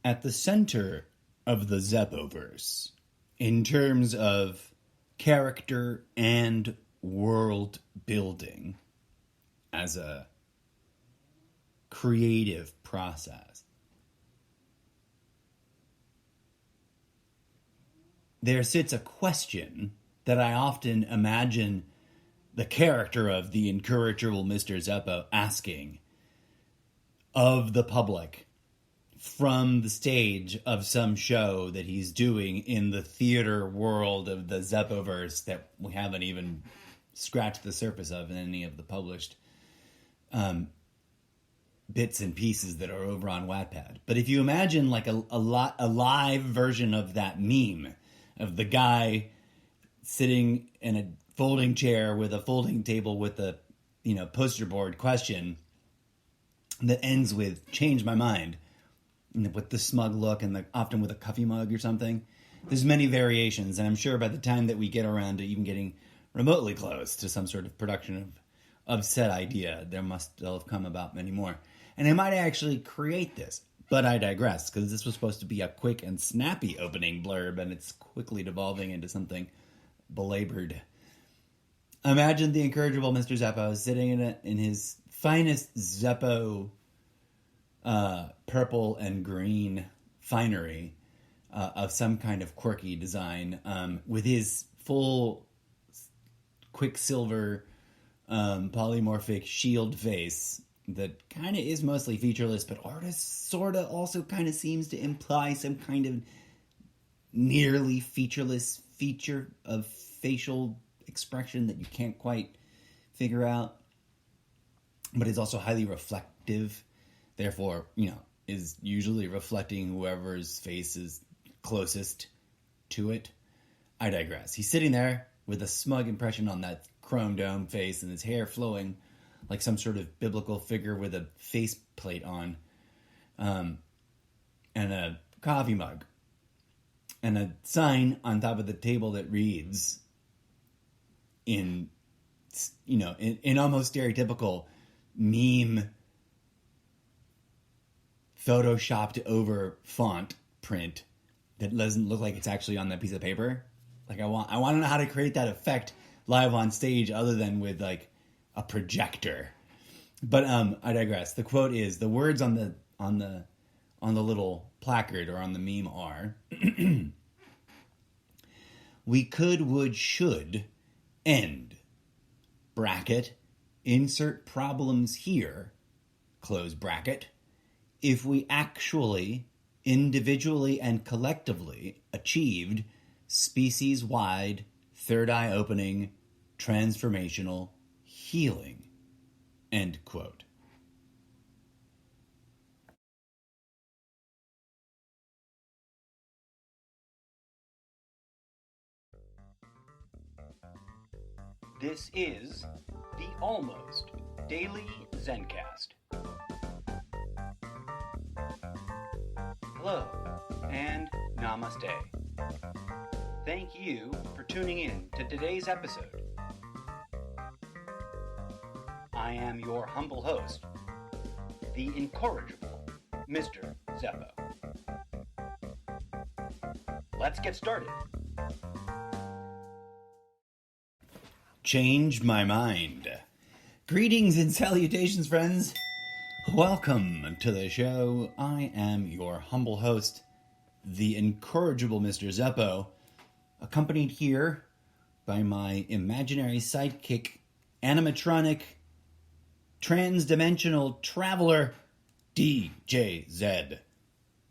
At the center of the Zeppoverse, in terms of character and world building as a creative process, there sits a question that I often imagine the character of the incorrigible Mr. Zeppo asking of the public from the stage of some show that he's doing in the theater world of the Zeppoverse that we haven't even scratched the surface of in any of the published bits and pieces that are over on Wattpad. But if you imagine like a live version of that meme of the guy sitting in a folding chair with a folding table with a poster board question that ends with "change my mind," with the smug look and often with a coffee mug or something. There's many variations, and I'm sure by the time that we get around to even getting remotely close to some sort of production of said idea, they'll have come about many more. And I might actually create this, but I digress, because this was supposed to be a quick and snappy opening blurb, and it's quickly devolving into something belabored. Imagine the incorrigible Mr. Zeppo sitting in his finest Zeppo purple and green finery of some kind of quirky design, with his full Quicksilver polymorphic shield face that kind of is mostly featureless, but artist sort of also kind of seems to imply some kind of nearly featureless feature of facial expression that you can't quite figure out, but is also highly reflective, therefore, is usually reflecting whoever's face is closest to it. I digress. He's sitting there with a smug impression on that chrome dome face and his hair flowing like some sort of biblical figure with a face plate on, and a coffee mug, and a sign on top of the table that reads in almost stereotypical meme photoshopped over font print that doesn't look like it's actually on that piece of paper. Like I want to know how to create that effect live on stage other than with like a projector. But I digress. The quote is, the words on the little placard or on the meme are "We could, would, should end bracket insert problems here close bracket if we actually individually and collectively achieved species-wide third eye opening transformational healing," end quote. This is the Almost Daily Zencast. Hello, and namaste. Thank you for tuning in to today's episode. I am your humble host, the incorrigible Mr. Zeppo. Let's get started. Change my mind. Greetings and salutations, friends. Welcome to the show. I am your humble host, the incorrigible Mr. Zeppo, accompanied here by my imaginary sidekick, animatronic, trans-dimensional traveler, DJZ,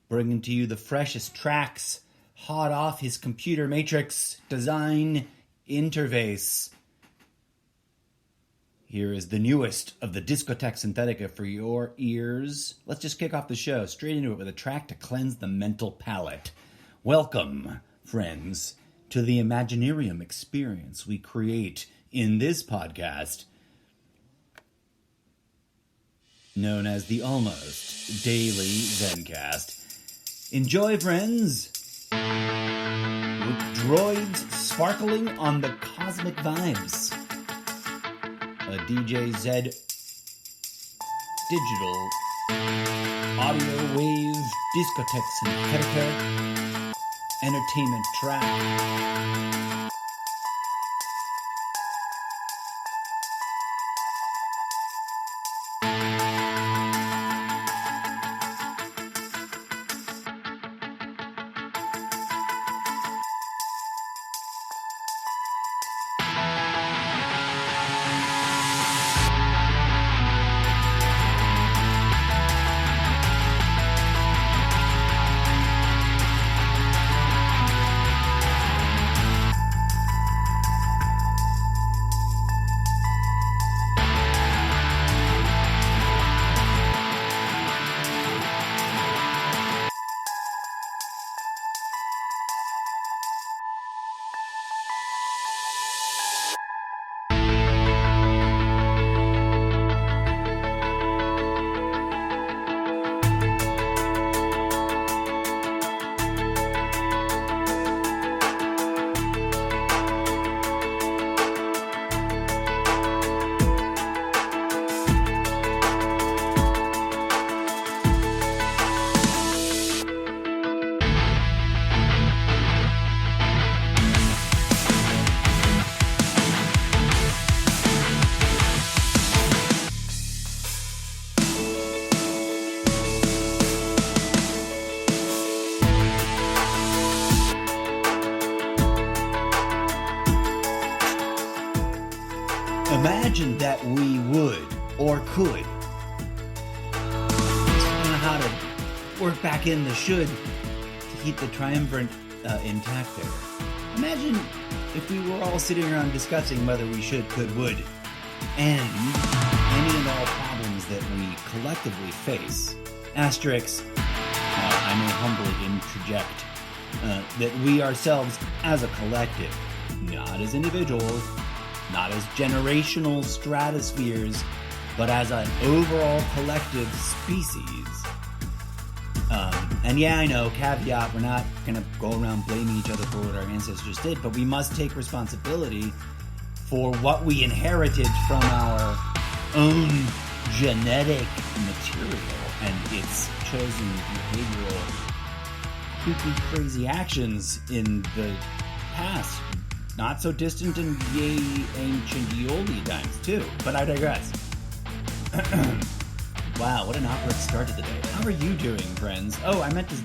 bringing to you the freshest tracks, hot off his computer matrix design interface. Here is the newest of the Discotheque Synthetica for your ears. Let's just kick off the show straight into it with a track to cleanse the mental palate. Welcome, friends, to the Imaginarium experience we create in this podcast, known as the Almost Daily Zencast. Enjoy, friends! With droids sparkling on the cosmic vibes. A DJZ digital audio wave discotheques and character entertainment track. Imagine that we would or could. I don't know how to work back in the should to keep the triumvirate intact there. Imagine if we were all sitting around discussing whether we should, could, would end any and all problems that we collectively face. Asterisk, I may humbly interject, that we ourselves as a collective, not as individuals, not as generational stratospheres, but as an overall collective species. And yeah, I know, caveat, we're not going to go around blaming each other for what our ancestors did, but we must take responsibility for what we inherited from our own genetic material and its chosen behavioral, creepy, crazy actions in the past. Not so distant and yea ancient ye olde times, too. But I digress. Wow, what an awkward start to the day. How are you doing, friends? Oh, I meant to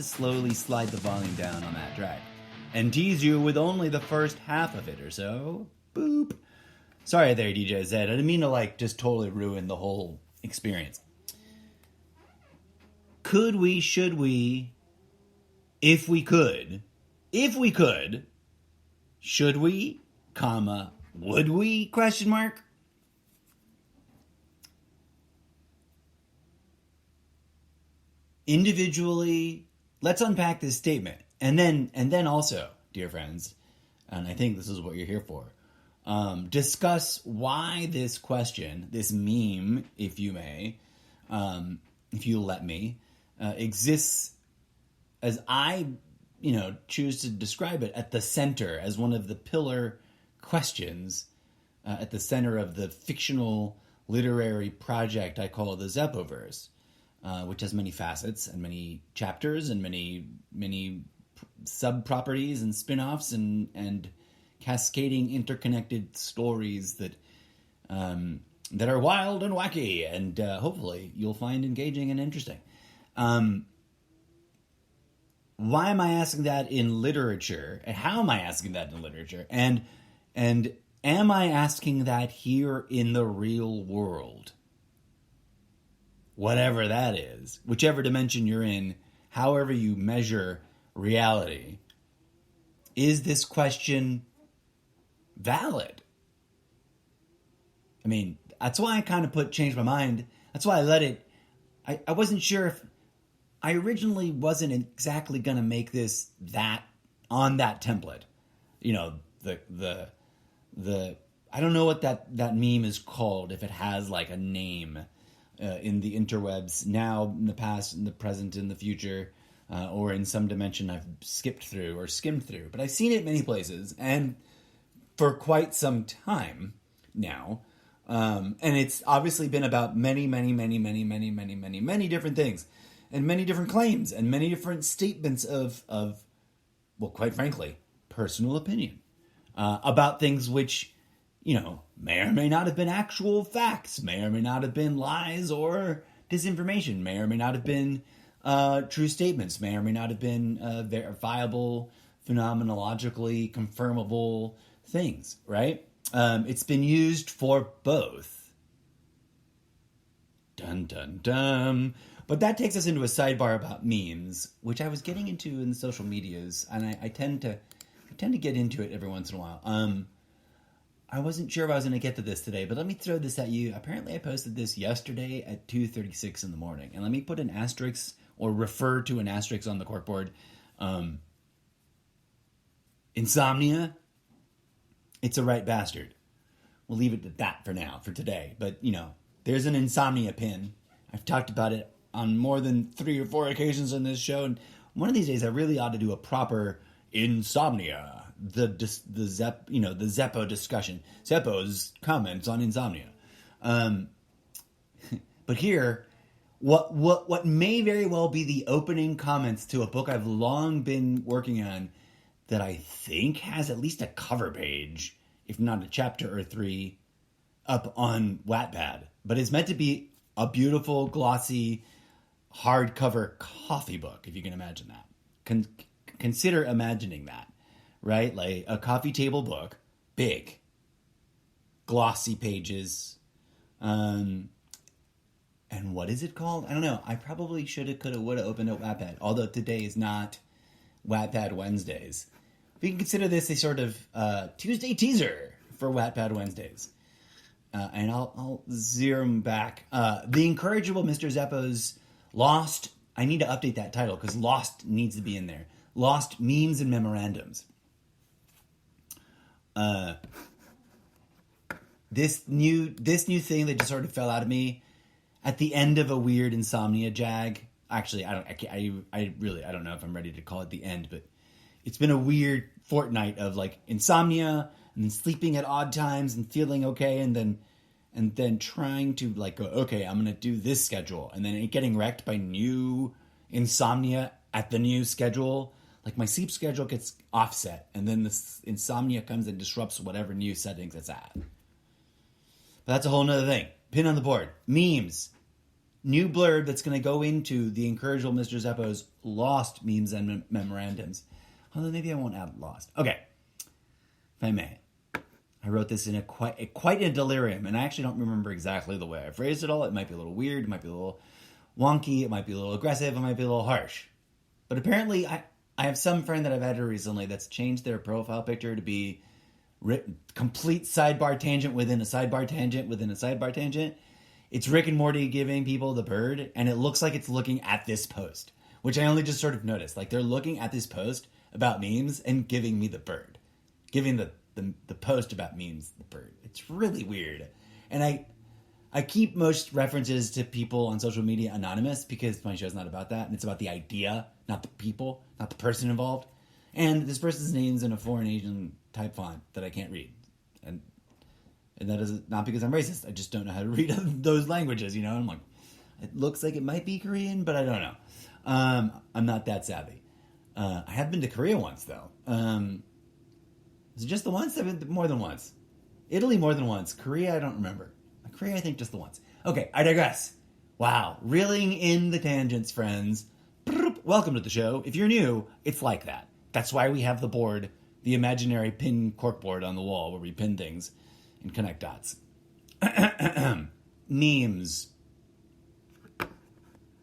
slowly slide the volume down on that track and tease you with only the first half of it or so. Boop. Sorry there, DJ Z. I didn't mean to, just totally ruin the whole experience. Could we, should we, if we could, should we, comma, would we, question mark? Individually, let's unpack this statement. And then also, dear friends, and I think this is what you're here for, discuss why this question, this meme, if you may, if you'll let me, exists as I choose to describe it at the center as one of the pillar questions at the center of the fictional literary project I call the Zeppoverse, which has many facets and many chapters and many sub-properties and spin-offs and cascading interconnected stories that are wild and wacky and hopefully you'll find engaging and interesting. Why am I asking that in literature? And how am I asking that in literature? And am I asking that here in the real world? Whatever that is, whichever dimension you're in, however you measure reality, is this question valid? I mean, that's why I kind of changed my mind. That's why I let it. I wasn't sure if I originally wasn't exactly going to make this on that template. The I don't know what that meme is called, if it has a name in the interwebs now, in the past, in the present, in the future, or in some dimension I've skipped through or skimmed through. But I've seen it many places, and for quite some time now. And it's obviously been about many different things, and many different claims, and many different statements of well, quite frankly, personal opinion about things which, may or may not have been actual facts, may or may not have been lies or disinformation, may or may not have been true statements, may or may not have been verifiable, phenomenologically confirmable things, right? It's been used for both. Dun, dun, dun. But that takes us into a sidebar about memes, which I was getting into in the social medias, and I tend to get into it every once in a while. I wasn't sure if I was going to get to this today, but let me throw this at you. Apparently, I posted this yesterday at 2:36 in the morning, and let me put an asterisk or refer to an asterisk on the corkboard. Insomnia, it's a right bastard. We'll leave it at that for now, for today. But, there's an insomnia pin. I've talked about it on more than 3 or 4 occasions on this show, and one of these days I really ought to do a proper insomnia, the Zeppo discussion, Zeppo's comments on insomnia. But here, what may very well be the opening comments to a book I've long been working on, that I think has at least a cover page, if not a chapter or 3, up on Wattpad. But it's meant to be a beautiful, glossy, hardcover coffee book, if you can imagine that. Consider imagining that, right? Like a coffee table book, big, glossy pages. And what is it called? I don't know. I probably should have, could have, would have opened up Wattpad, although today is not Wattpad Wednesdays. We can consider this a sort of Tuesday teaser for Wattpad Wednesdays. And I'll zoom back. The Incorrigible Mr. Zeppo's Lost. I need to update that title because Lost needs to be in there. Lost Memes and Memorandums. This new thing that just sort of fell out of me at the end of a weird insomnia jag. Actually, I don't know if I'm ready to call it the end, but it's been a weird fortnight of like insomnia and then sleeping at odd times and feeling okay, and then trying to like go, okay, I'm gonna do this schedule, and then it getting wrecked by new insomnia at the new schedule. Like my sleep schedule gets offset, and then this insomnia comes and disrupts whatever new settings it's at. But that's a whole nother thing. Pin on the board. Memes. New blurb that's going to go into the Incorrigible Mr. Zeppo's Lost Memes and Memorandums. Although maybe I won't add Lost. Okay. If I may. I wrote this in quite a delirium, and I actually don't remember exactly the way I phrased it all. It might be a little weird. It might be a little wonky. It might be a little aggressive. It might be a little harsh. But apparently I have some friend that I've had recently that's changed their profile picture to be complete sidebar tangent within a sidebar tangent within a sidebar tangent. It's Rick and Morty giving people the bird, and it looks like it's looking at this post, which I only just sort of noticed. Like they're looking at this post about memes and giving me the bird, giving the post about memes the bird. It's really weird. And I keep most references to people on social media anonymous because my show's not about that, and it's about the idea, not the people, not the person involved. And this person's name's in a foreign Asian type font that I can't read. And that is not because I'm racist. I just don't know how to read those languages, And I'm like, it looks like it might be Korean, but I don't know. I'm not that savvy. I have been to Korea once, though. Is it just the once? I've been more than once. Italy more than once. Korea, I don't remember. Korea, I think just the once. Okay, I digress. Wow. Reeling in the tangents, friends. Welcome to the show. If you're new, it's like that. That's why we have the board, the imaginary pin corkboard on the wall where we pin things and connect dots. Memes.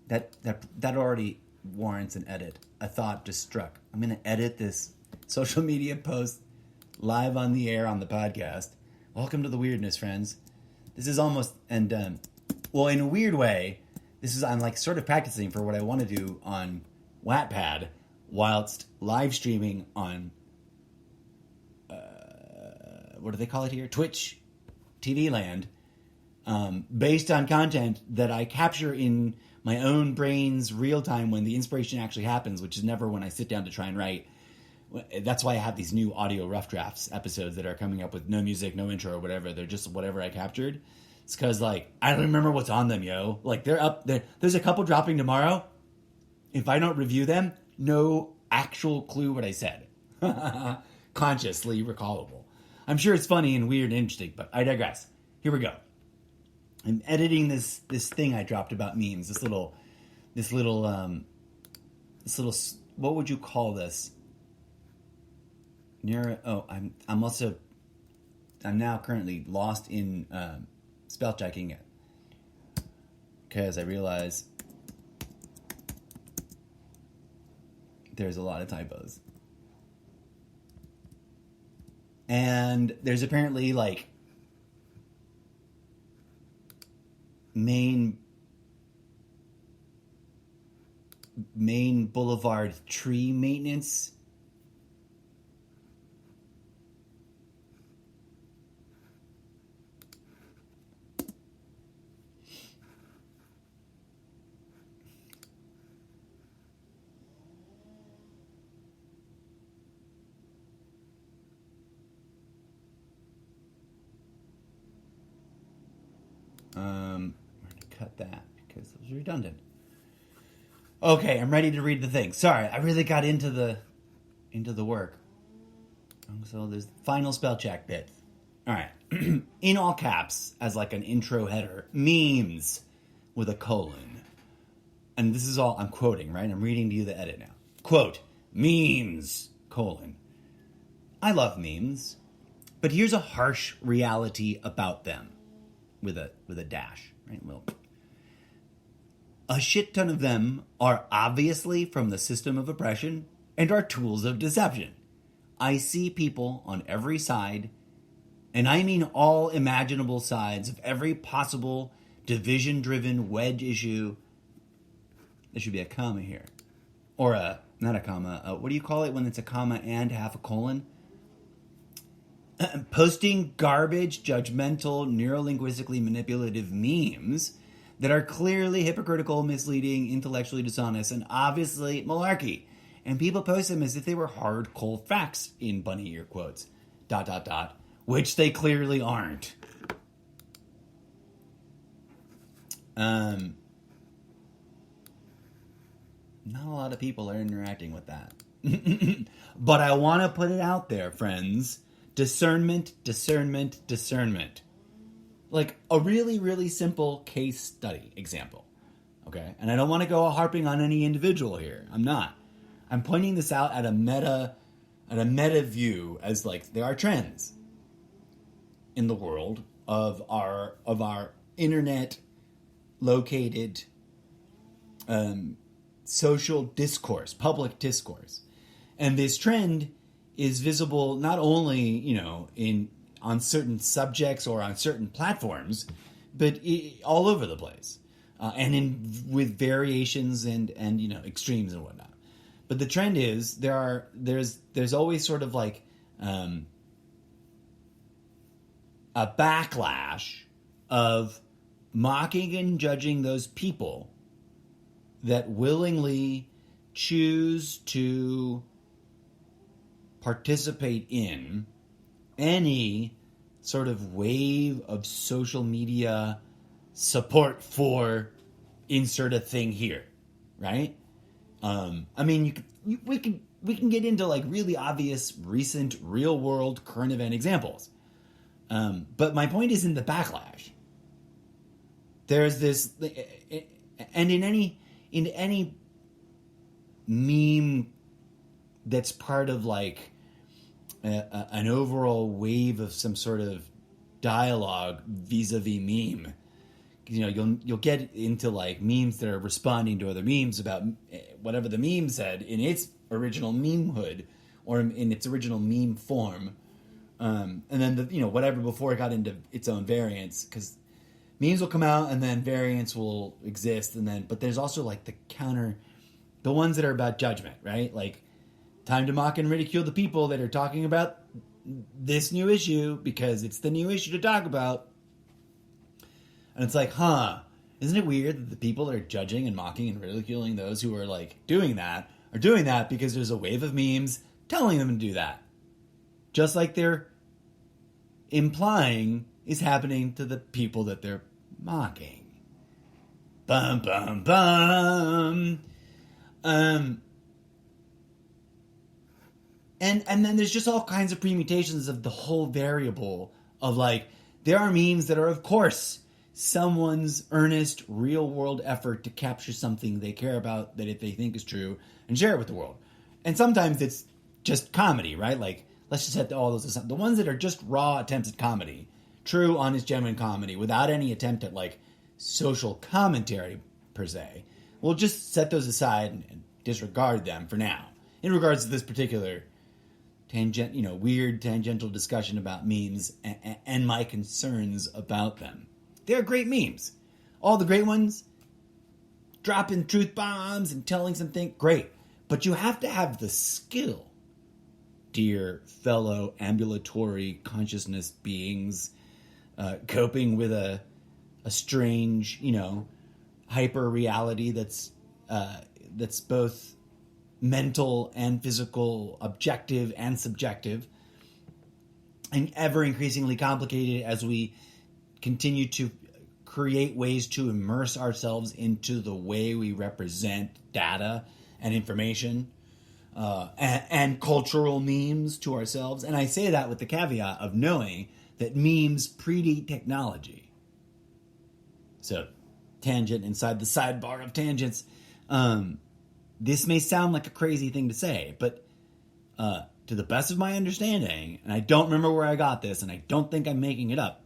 That already warrants an edit. A thought just struck. I'm going to edit this social media post live on the air on the podcast. Welcome to the weirdness, friends. This is almost, and well, in a weird way, I'm like sort of practicing for what I want to do on Wattpad whilst live streaming on, what do they call it here? Twitch TV land, based on content that I capture in my own brain's real time when the inspiration actually happens, which is never when I sit down to try and write. That's why I have these new audio rough drafts episodes that are coming up with no music, no intro or whatever. They're just whatever I captured. It's because, like, I don't remember what's on them, yo. Like, they're up there. There's a couple dropping tomorrow. If I don't review them, no actual clue what I said. Consciously recallable. I'm sure it's funny and weird and interesting, but I digress. Here we go. I'm editing this thing I dropped about memes. This little, what would you call this? I'm now currently lost in spell checking it because I realize there's a lot of typos. And there's apparently like main boulevard tree maintenance. We're going to cut that because it was redundant. Okay, I'm ready to read the thing. Sorry, I really got into the work. So there's the final spell check bit. All right. In all caps, as like an intro header, memes with a colon. And this is all I'm quoting, right? I'm reading to you the edit now. Quote, memes, colon. I love memes, but here's a harsh reality about them. With a dash, right? Well, a shit ton of them are obviously from the system of oppression and are tools of deception. I see people on every side, and I mean all imaginable sides of every possible division-driven wedge issue. There should be a comma here. Or not a comma, what do you call it when it's a comma and half a colon? Posting garbage, judgmental, neurolinguistically manipulative memes that are clearly hypocritical, misleading, intellectually dishonest, and obviously malarkey. And people post them as if they were hard, cold facts in bunny ear quotes. ... Which they clearly aren't. Not a lot of people are interacting with that. But I want to put it out there, friends. Discernment. Like a really, really simple case study example. Okay? And I don't want to go harping on any individual here. I'm not. I'm pointing this out at a meta view as like there are trends in the world of our internet located social discourse, public discourse. And this trend is visible not only, on certain subjects or on certain platforms, but all over the place, with variations and extremes and whatnot. But the trend is there's always sort of like a backlash of mocking and judging those people that willingly choose to participate in any sort of wave of social media support for insert a thing here, right? We can get into like really obvious, recent, real world, current event examples. But my point is in the backlash. There's this, and in any meme that's part of like an overall wave of some sort of dialogue vis-a-vis meme. You'll get into like memes that are responding to other memes about whatever the meme said in its original memehood or in its original meme form, and then whatever before it got into its own variants, because memes will come out and then variants will exist, but there's also like the ones that are about judgment, right? Like, time to mock and ridicule the people that are talking about this new issue because it's the new issue to talk about. And it's like, isn't it weird that the people that are judging and mocking and ridiculing those who are like doing that are doing that because there's a wave of memes telling them to do that. Just like they're implying is happening to the people that they're mocking. Bum, bum, bum. And then there's just all kinds of permutations of the whole variable of like, there are memes that are, of course, someone's earnest, real-world effort to capture something they care about that if they think is true and share it with the world. And sometimes it's just comedy, right? Like, let's just set all those aside. The ones that are just raw attempts at comedy, true, honest, genuine comedy, without any attempt at, like, social commentary, per se, we'll just set those aside and disregard them for now. In regards to this particular weird tangential discussion about memes and my concerns about them. They're great memes. All the great ones, dropping truth bombs and telling something, great. But you have to have the skill, dear fellow ambulatory consciousness beings, coping with a strange, hyper reality that's both mental and physical, objective and subjective, and ever increasingly complicated as we continue to create ways to immerse ourselves into the way we represent data and information and cultural memes to ourselves. And I say that with the caveat of knowing that memes predate technology. So, tangent inside the sidebar of tangents. This may sound like a crazy thing to say, but to the best of my understanding, and I don't remember where I got this, and I don't think I'm making it up,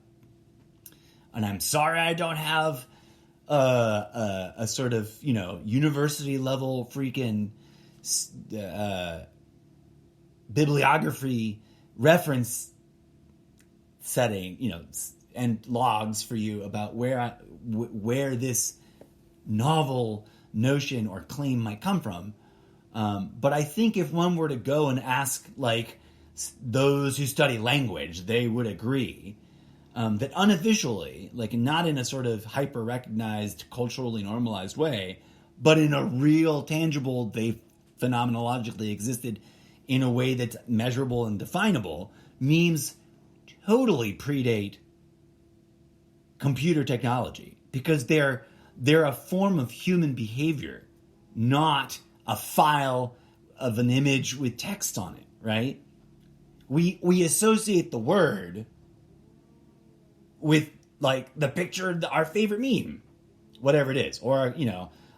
and I'm sorry I don't have a sort of, university level freaking bibliography reference setting, and logs for you about where this novel notion or claim might come from. But I think if one were to go and ask, like, those who study language, they would agree that unofficially, like, not in a sort of hyper-recognized, culturally normalized way, but in a real, tangible, they phenomenologically existed in a way that's measurable and definable, memes totally predate computer technology, because they're a form of human behavior, not a file of an image with text on it, right? We associate the word with, like, the picture of our favorite meme, whatever it is, or,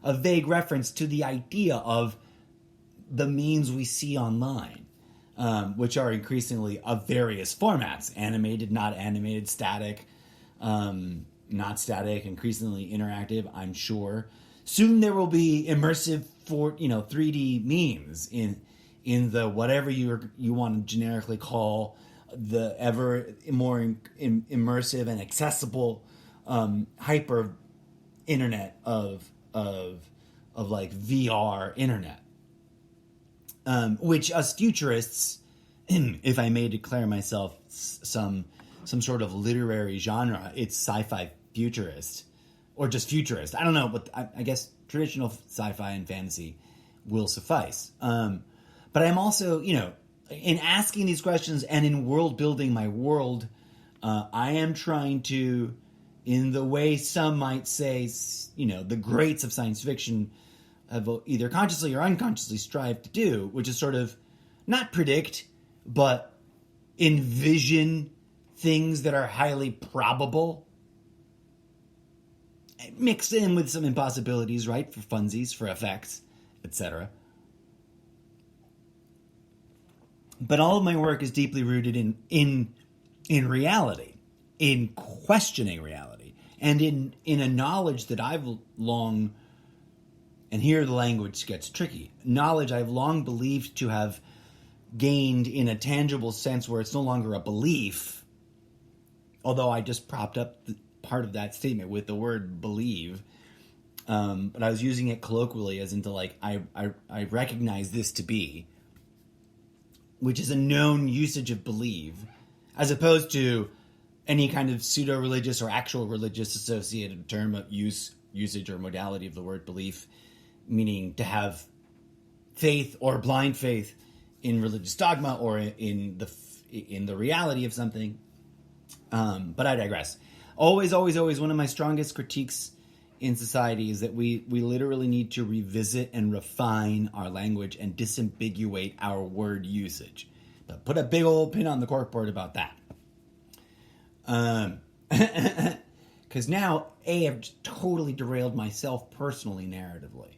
a vague reference to the idea of the memes we see online, which are increasingly of various formats: animated, not animated, static, not static, increasingly interactive, I'm sure. Soon there will be immersive 3D memes in the whatever you want to generically call the ever more immersive and accessible hyper internet of like VR internet, which us futurists, if I may declare myself some sort of literary genre, it's sci-fi futurist, or just futurist. I don't know, but I guess traditional sci-fi and fantasy will suffice. But I'm also, in asking these questions and in world building my world, I am trying to, in the way some might say, the greats of science fiction have either consciously or unconsciously strived to do, which is sort of not predict, but envision things that are highly probable, mixed in with some impossibilities, right? For funsies, for effects, etc. But all of my work is deeply rooted in reality, in questioning reality, and in a knowledge that I've long, and here the language gets tricky, knowledge I've long believed to have gained in a tangible sense where it's no longer a belief, although I just propped up part of that statement with the word believe, but I was using it colloquially as into, like, I recognize this to be, which is a known usage of believe, as opposed to any kind of pseudo-religious or actual religious associated term of usage or modality of the word belief, meaning to have faith or blind faith in religious dogma or in the reality of something. But I digress. Always, always, always one of my strongest critiques in society is that we literally need to revisit and refine our language and disambiguate our word usage. But put a big old pin on the corkboard about that. Because now, I've just totally derailed myself personally, narratively.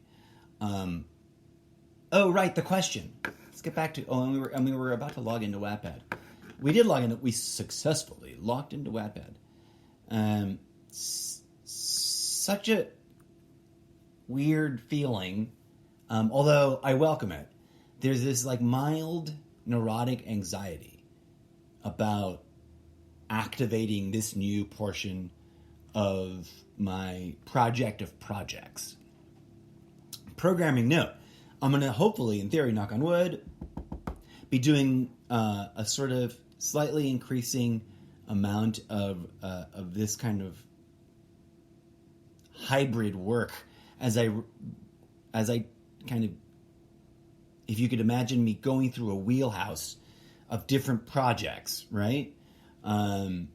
Right, the question. Let's get back to... and we were about to log into Wattpad. We did log in. We successfully logged into Wattpad. Such a weird feeling, although I welcome it. There's this like mild neurotic anxiety about activating this new portion of my project of projects. Programming note. I'm going to hopefully, in theory, knock on wood, be doing a sort of slightly increasing amount of this kind of hybrid work as I kind of, if you could imagine me going through a wheelhouse of different projects, right? And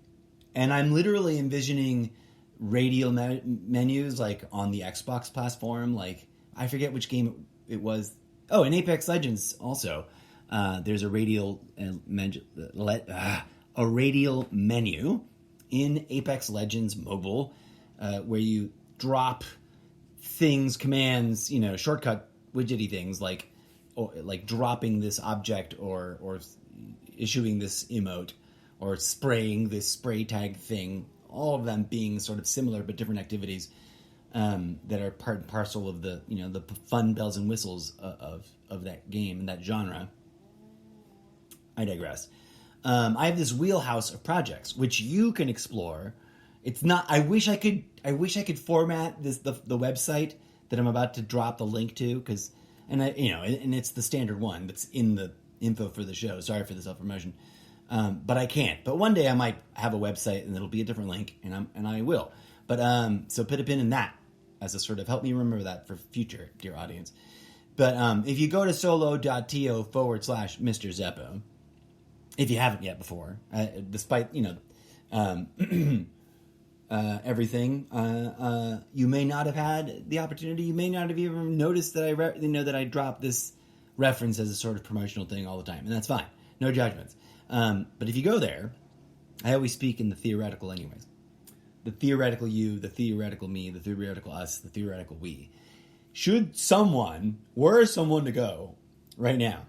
I'm literally envisioning radial menus like on the Xbox platform, like I forget which game it was. Oh, in Apex Legends also, there's a radial menu in Apex Legends Mobile where you drop things, commands, shortcut widgety things like dropping this object or issuing this emote or spraying this spray tag thing. All of them being sort of similar but different activities that are part and parcel of the the fun bells and whistles of that game and that genre. I digress. I have this wheelhouse of projects which you can explore. It's not. I wish I could format the website that I'm about to drop the link to and it's the standard one that's in the info for the show. Sorry for the self promotion, but I can't. But one day I might have a website and it'll be a different link, and I will. But so put a pin in that as a sort of help me remember that for future, dear audience. But if you go to solo.to/Mr. Zeppo, if you haven't yet before, despite everything, you may not have had the opportunity. You may not have even noticed that that I dropped this reference as a sort of promotional thing all the time, and that's fine. No judgments. But if you go there, I always speak in the theoretical anyways. The theoretical you, the theoretical me, the theoretical us, the theoretical we. Were someone to go right now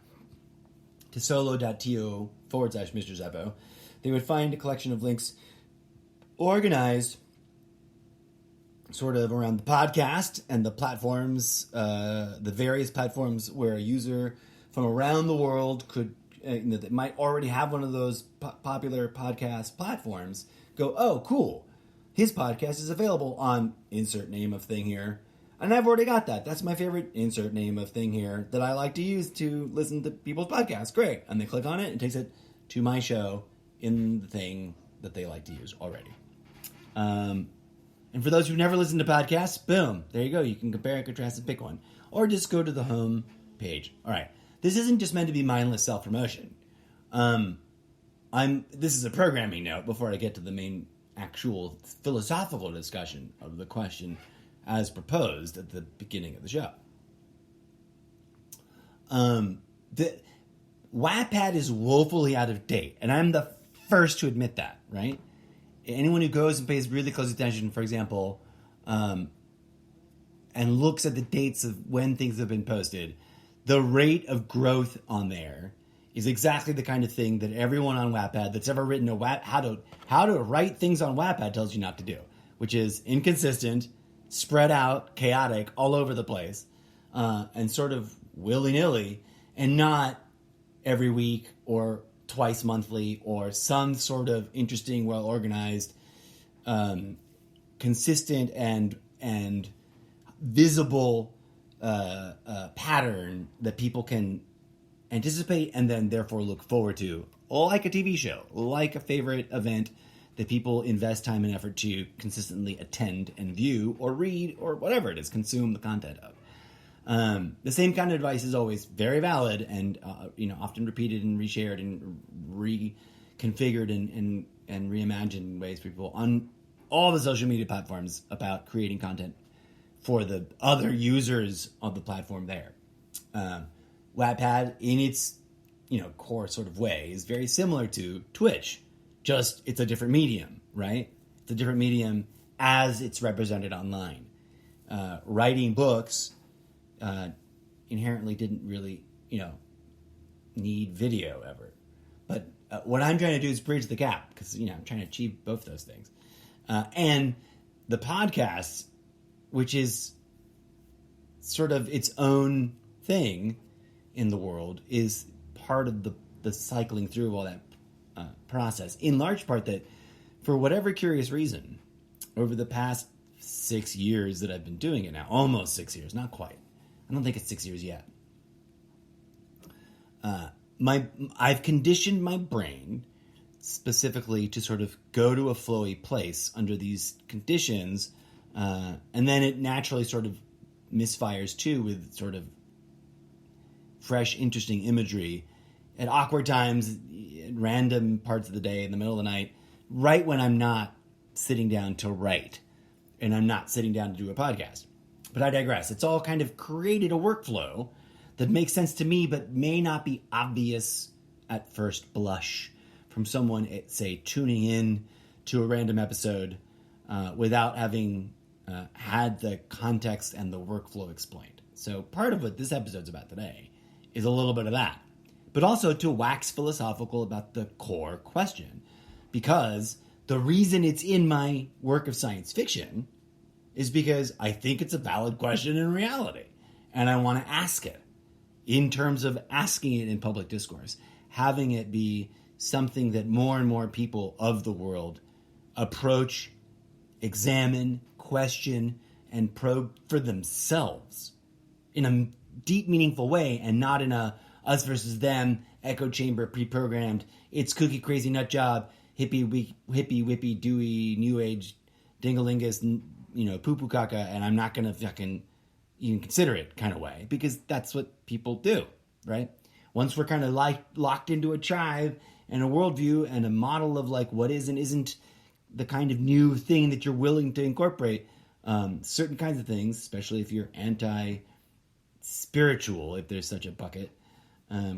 to solo.to/Mr. Zeppo, they would find a collection of links organized sort of around the podcast and the platforms, the various platforms where a user from around the world could, that might already have one of those popular podcast platforms, go, oh, cool. His podcast is available on insert name of thing here. And I've already got that. That's my favorite insert name of thing here that I like to use to listen to people's podcasts. Great. And they click on it and it takes it to my show in the thing that they like to use already. And for those who've never listened to podcasts, boom, there you go. You can compare and contrast and pick one. Or just go to the home page. All right. This isn't just meant to be mindless self-promotion. This is a programming note before I get to the main actual philosophical discussion of the question as proposed at the beginning of the show. The Wattpad is woefully out of date, and I'm the first to admit that, right? Anyone who goes and pays really close attention, for example, and looks at the dates of when things have been posted, the rate of growth on there is exactly the kind of thing that everyone on Wattpad that's ever written how to write things on Wattpad tells you not to do, which is inconsistent, spread out, chaotic, all over the place, and sort of willy-nilly, and not every week or twice monthly or some sort of interesting, well-organized, consistent and visible pattern that people can anticipate and then therefore look forward to, like a TV show, like a favorite event that people invest time and effort to consistently attend and view or read or whatever it is, consume the content of. The same kind of advice is always very valid and often repeated and reshared and reconfigured and reimagined in ways for people on all the social media platforms about creating content for the other users of the platform there. Wattpad, in its core sort of way, is very similar to Twitch, just it's a different medium, right? It's a different medium as it's represented online. Writing books inherently didn't really, need video ever. But what I'm trying to do is bridge the gap because, I'm trying to achieve both those things. And the podcast, which is sort of its own thing in the world, is part of the cycling through of all that process. In large part that, for whatever curious reason, over the past 6 years that I've been doing it now, almost 6 years, not quite. I don't think it's 6 years yet. I've conditioned my brain specifically to sort of go to a flowy place under these conditions, and then it naturally sort of misfires too with sort of fresh, interesting imagery at awkward times, at random parts of the day, in the middle of the night, right when I'm not sitting down to write and I'm not sitting down to do a podcast. But I digress. It's all kind of created a workflow that makes sense to me, but may not be obvious at first blush from someone, say, tuning in to a random episode without having had the context and the workflow explained. So part of what this episode's about today is a little bit of that, but also to wax philosophical about the core question, because the reason it's in my work of science fiction is because I think it's a valid question in reality, and I want to ask it in terms of asking it in public discourse, having it be something that more and more people of the world approach, examine, question, and probe for themselves in a deep, meaningful way, and not in a us versus them, echo chamber, pre-programmed, it's cookie crazy nut job, hippie whippy dooey new age dingalingus, poo poo caca, and I'm not gonna fucking even consider it kind of way, because that's what people do, right? Once we're kind of locked into a tribe and a worldview and a model of like what is and isn't the kind of new thing that you're willing to incorporate, certain kinds of things, especially if you're anti-spiritual, if there's such a bucket,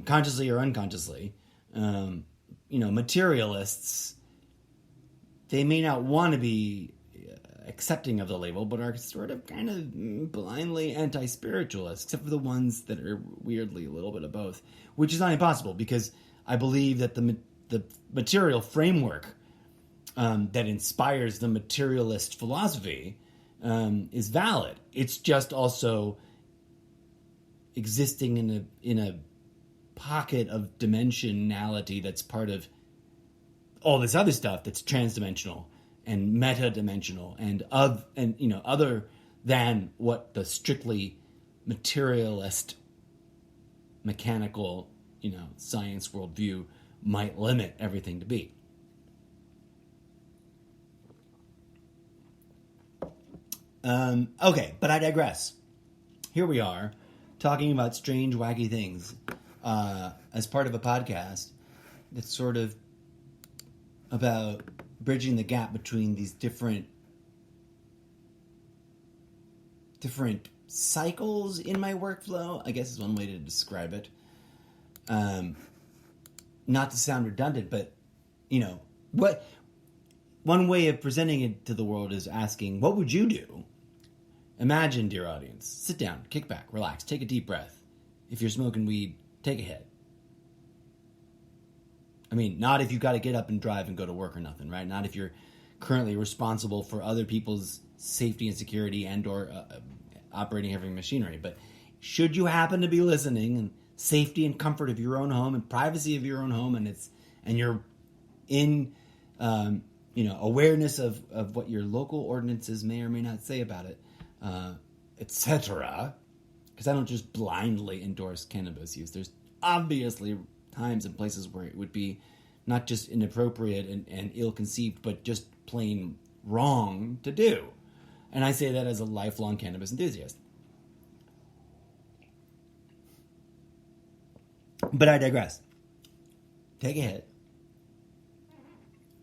consciously or unconsciously, materialists, they may not want to be accepting of the label, but are sort of kind of blindly anti-spiritualists, except for the ones that are weirdly a little bit of both, which is not impossible, because I believe that the material framework that inspires the materialist philosophy is valid. It's just also existing in a pocket of dimensionality that's part of all this other stuff that's transdimensional and meta-dimensional and other than what the strictly materialist, mechanical, science worldview might limit everything to be. Okay, but I digress. Here we are, talking about strange, wacky things as part of a podcast that's sort of about bridging the gap between these different cycles in my workflow, I guess is one way to describe it. Not to sound redundant, but, one way of presenting it to the world is asking, what would you do? Imagine, dear audience, sit down, kick back, relax, take a deep breath. If you're smoking weed, take a hit. I mean, not if you've got to get up and drive and go to work or nothing, right? Not if you're currently responsible for other people's safety and security and or operating heavy machinery. But should you happen to be listening, and safety and comfort of your own home and privacy of your own home, and you're in awareness of what your local ordinances may or may not say about it, etc. Because I don't just blindly endorse cannabis use. There's obviously times and places where it would be not just inappropriate and ill-conceived, but just plain wrong to do. And I say that as a lifelong cannabis enthusiast. But I digress. Take a hit,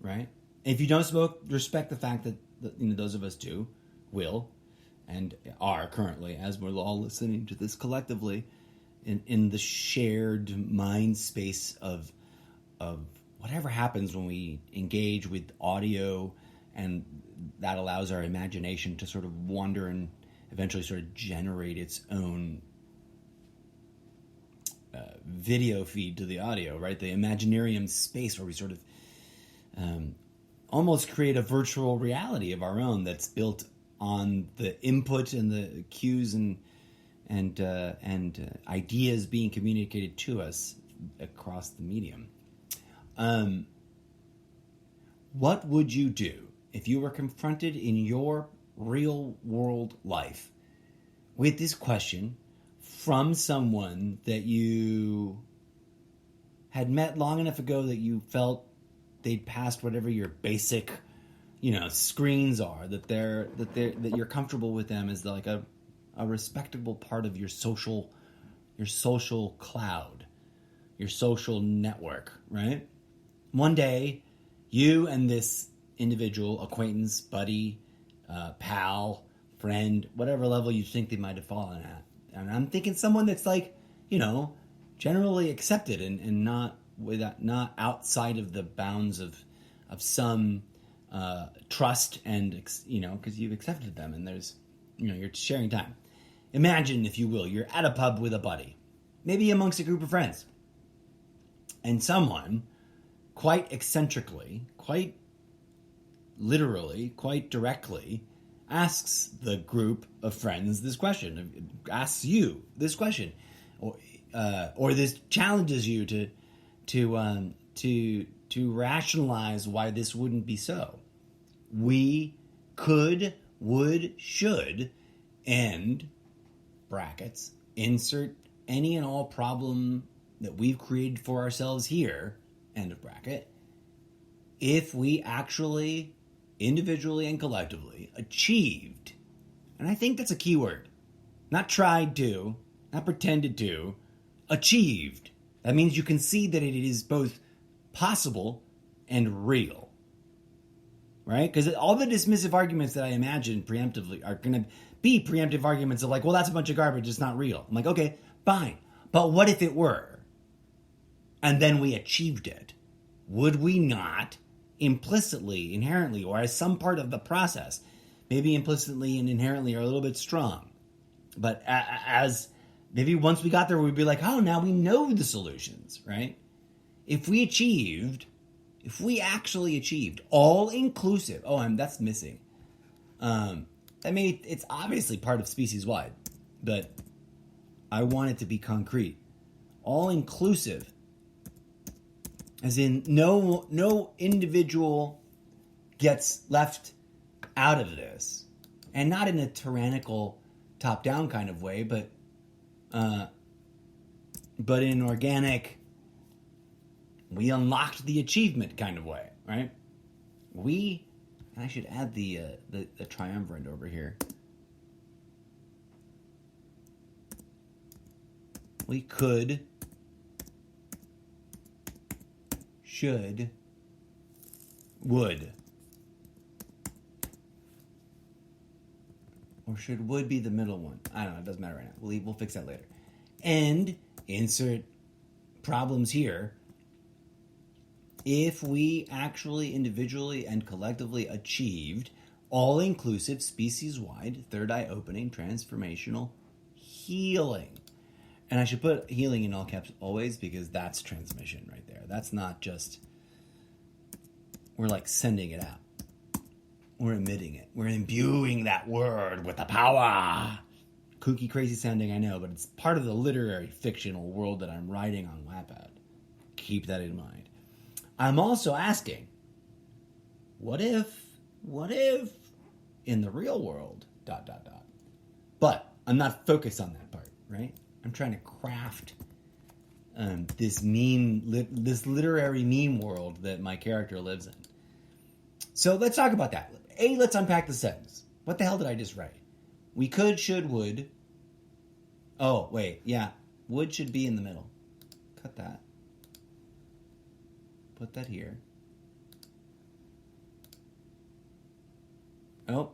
right? If you don't smoke, respect the fact that those of us will, and are currently, as we're all listening to this collectively, in the shared mind space of whatever happens when we engage with audio, and that allows our imagination to sort of wander and eventually sort of generate its own video feed to the audio, right? The Imaginarium space where we sort of almost create a virtual reality of our own that's built on the input and the cues and ideas being communicated to us across the medium. What would you do if you were confronted in your real world life with this question from someone that you had met long enough ago that you felt they'd passed whatever your basic, screens are, that you're comfortable with them as like a respectable part of your social cloud, your social network, right? One day, you and this individual, acquaintance, buddy, pal, friend, whatever level you think they might have fallen at. And I'm thinking someone that's like, generally accepted and not outside of the bounds of some trust and, because you've accepted them and there's, you're sharing time. Imagine, if you will, you're at a pub with a buddy, maybe amongst a group of friends, and someone quite eccentrically, quite literally, quite directly asks the group of friends this question, asks you this question, or this challenges you to rationalize why this wouldn't be so. We could, would, should, end, brackets, insert any and all problem that we've created for ourselves here, end of bracket, if we actually, individually and collectively, achieved, and I think that's a key word, not tried to, not pretended to, achieved. That means you can see that it is both possible and real, right? Because all the dismissive arguments that I imagine preemptively are going to be preemptive arguments of like, well, that's a bunch of garbage, it's not real. I'm like, okay, fine. But what if it were? And then we achieved it. Would we not implicitly, inherently, or as some part of the process, maybe implicitly and inherently are a little bit strong, but as maybe once we got there, we'd be like, oh, now we know the solutions, right? If we actually achieved all-inclusive, that's missing. It's obviously part of species-wide, but I want it to be concrete. All-inclusive, as in no individual gets left out of this, and not in a tyrannical top-down kind of way, but in an organic, we unlocked the achievement kind of way, right? And I should add the triumvirate over here. We could, should, would. Or should would be the middle one? I don't know. It doesn't matter right now. We'll fix that later. And insert problems here. If we actually individually and collectively achieved all-inclusive, species-wide, third eye opening, transformational healing. And I should put healing in all caps always, because that's transmission right there. That's not just, we're like sending it out. We're emitting it. We're imbuing that word with the power. Kooky, crazy sounding, I know, but it's part of the literary fictional world that I'm writing on Wattpad. Keep that in mind. I'm also asking, what if in the real world, ... But I'm not focused on that part, right? I'm trying to craft this literary meme world that my character lives in. So let's talk about that. Let's unpack the sentence. What the hell did I just write? We could, should, would. Oh, wait, yeah. Would should be in the middle. cut that. Put that here. Oh,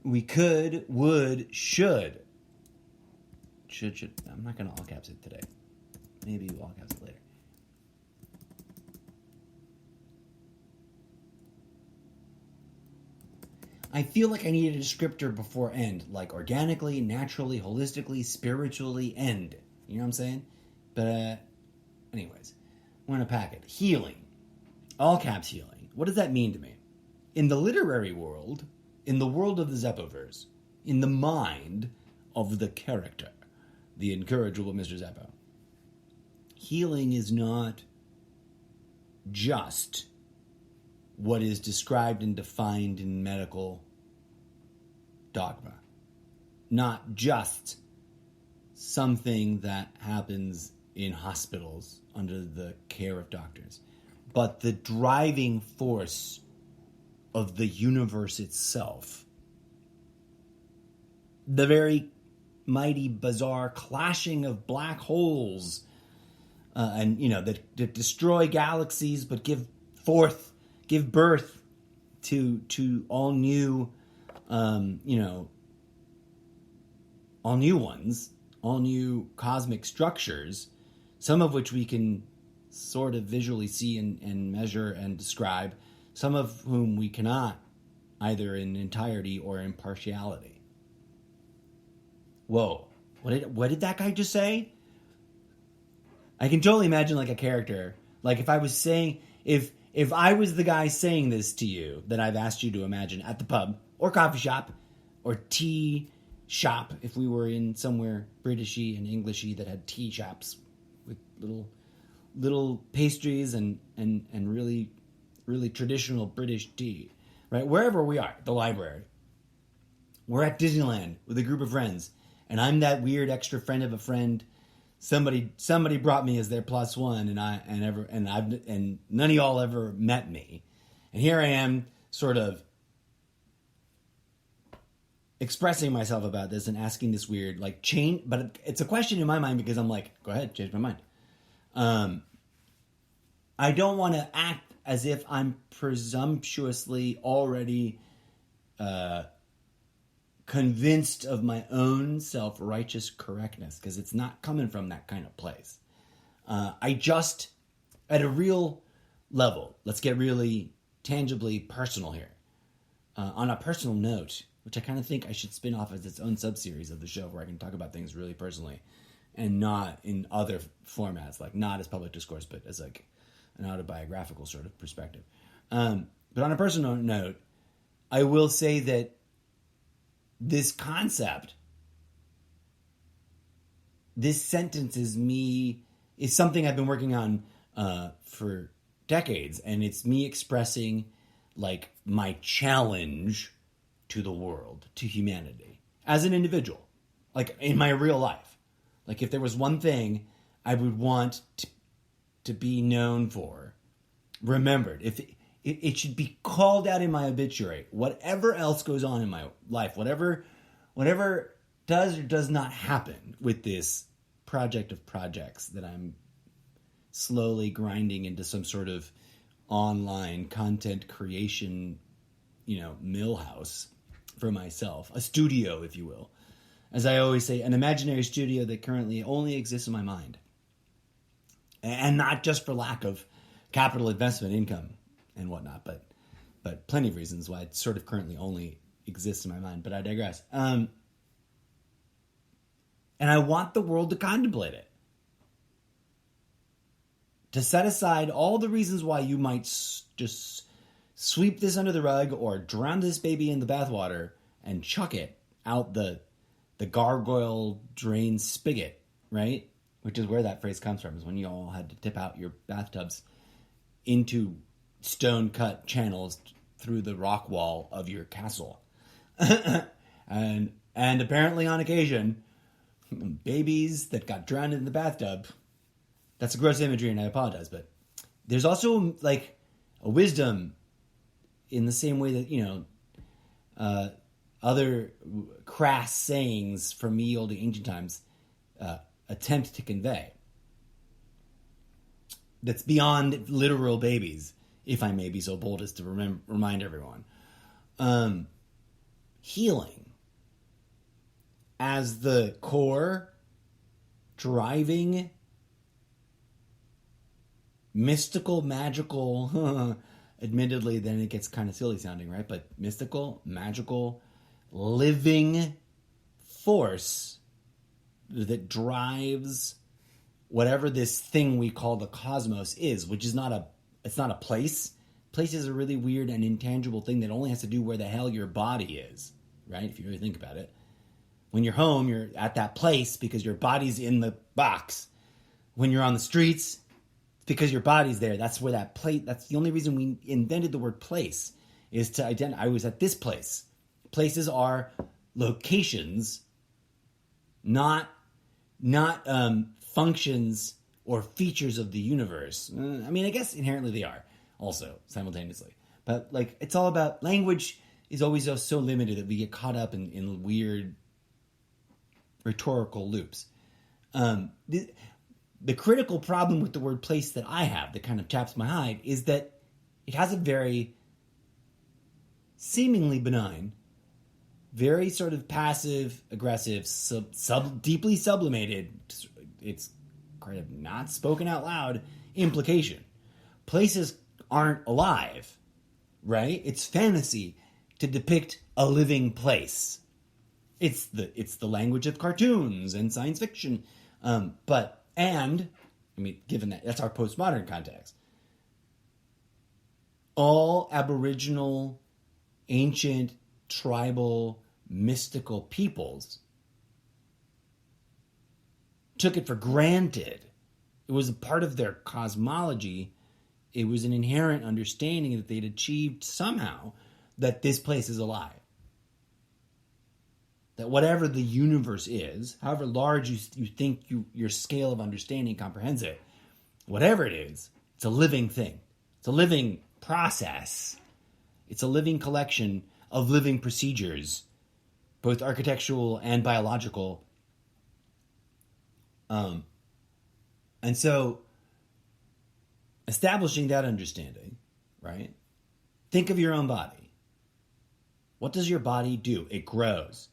we could, would, should. Should. I'm not going to all caps it today. Maybe we'll all caps it later. I feel like I need a descriptor before end, like organically, naturally, holistically, spiritually, end. You know what I'm saying? But, anyways, I'm going to pack it. Healing. All caps healing. What does that mean to me? In the literary world, in the world of the Zeppoverse, in the mind of the character, the incorrigible Mr. Zeppo, healing is not just what is described and defined in medical dogma. Not just something that happens in hospitals under the care of doctors, but the driving force of the universe itself. The very mighty, bizarre clashing of black holes, that destroy galaxies but give birth to all new, all new ones, all new cosmic structures, some of which we can sort of visually see and measure and describe, some of whom we cannot, either in entirety or in partiality. Whoa, what did that guy just say? I can totally imagine like a character, like if I was saying, if I was the guy saying this to you that I've asked you to imagine at the pub or coffee shop or tea shop, if we were in somewhere Britishy and Englishy that had tea shops with little pastries and really, really traditional British tea, right? Wherever we are, the library, we're at Disneyland with a group of friends, and I'm that weird extra friend of a friend. Somebody brought me as their plus one, and none of y'all ever met me, and here I am, sort of expressing myself about this and asking this weird change, but it's a question in my mind because I'm like, go ahead, change my mind. I don't want to act as if I'm presumptuously already convinced of my own self-righteous correctness, because it's not coming from that kind of place. I just, at a real level, let's get really tangibly personal here. On a personal note, which I kind of think I should spin off as its own sub-series of the show where I can talk about things really personally and not in other formats, like not as public discourse, but as like an autobiographical sort of perspective. But on a personal note, I will say that this concept, this sentence is something I've been working on for decades, and it's me expressing like my challenge to the world, to humanity, as an individual, like in my real life. Like if there was one thing I would want to be known for, remembered, if it should be called out in my obituary. Whatever else goes on in my life, whatever does or does not happen with this project of projects that I'm slowly grinding into some sort of online content creation, millhouse for myself, a studio, if you will. As I always say, an imaginary studio that currently only exists in my mind. And not just for lack of capital investment income and whatnot, but plenty of reasons why it sort of currently only exists in my mind. But I digress. And I want the world to contemplate it. To set aside all the reasons why you might just sweep this under the rug or drown this baby in the bathwater and chuck it out the gargoyle drain spigot, right? Which is where that phrase comes from, is when you all had to tip out your bathtubs into stone-cut channels through the rock wall of your castle. and apparently on occasion, babies that got drowned in the bathtub, that's a gross imagery and I apologize, but there's also like a wisdom in the same way that, other crass sayings from ye olde ancient times, attempt to convey. That's beyond literal babies, if I may be so bold as to remind everyone. Healing as the core driving mystical, magical, admittedly then it gets kind of silly sounding, right? But mystical, magical, living force that drives whatever this thing we call the cosmos is, which is it's not a place. Place is a really weird and intangible thing that only has to do where the hell your body is, right? If you really think about it. When you're home, you're at that place because your body's in the box. When you're on the streets, it's because your body's there. That's where that place, that's the only reason we invented the word place, is to identify, I was at this place. Places are locations, not functions or features of the universe. I mean, I guess inherently they are also simultaneously. But like, it's all about, language is always so limited that we get caught up in weird rhetorical loops. The critical problem with the word place that I have that kind of chaps my hide is that it has a very seemingly benign, very sort of passive, aggressive, deeply sublimated, it's kind of not spoken out loud, implication. Places aren't alive, right? It's fantasy to depict a living place. It's the language of cartoons and science fiction. Given that that's our postmodern context, all Aboriginal, ancient, tribal, mystical peoples took it for granted. It was a part of their cosmology. It was an inherent understanding that they'd achieved somehow that this place is alive. That whatever the universe is, however large you think your scale of understanding comprehends it, whatever it is, it's a living thing. It's a living process. It's a living collection of living procedures, both architectural and biological. And so, establishing that understanding, right? Think of your own body. What does your body do? It grows.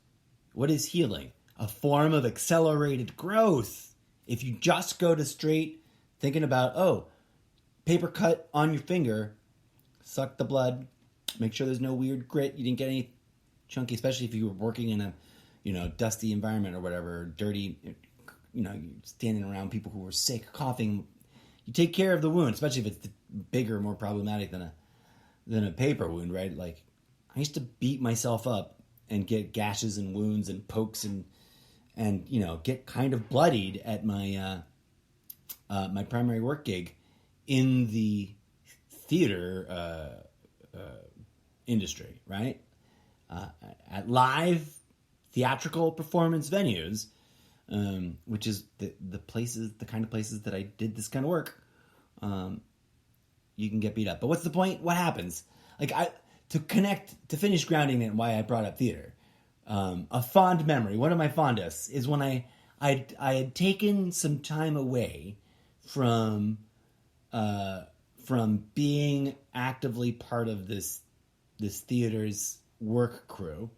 What is healing? A form of accelerated growth. If you just go to straight thinking about, paper cut on your finger, suck the blood, make sure there's no weird grit, you didn't get any chunky, especially if you were working in a, dusty environment or whatever, dirty, you're standing around people who were sick, coughing. You take care of the wound, especially if it's bigger, more problematic than a paper wound, right? Like, I used to beat myself up and get gashes and wounds and pokes and get kind of bloodied at my my primary work gig in the theater industry, right? At live theatrical performance venues, which is the places, the kind of places that I did this kind of work, you can get beat up. But what's the point? What happens? To finish grounding it and why I brought up theater, a fond memory, one of my fondest, is when I had taken some time away from being actively part of this theater's work crew.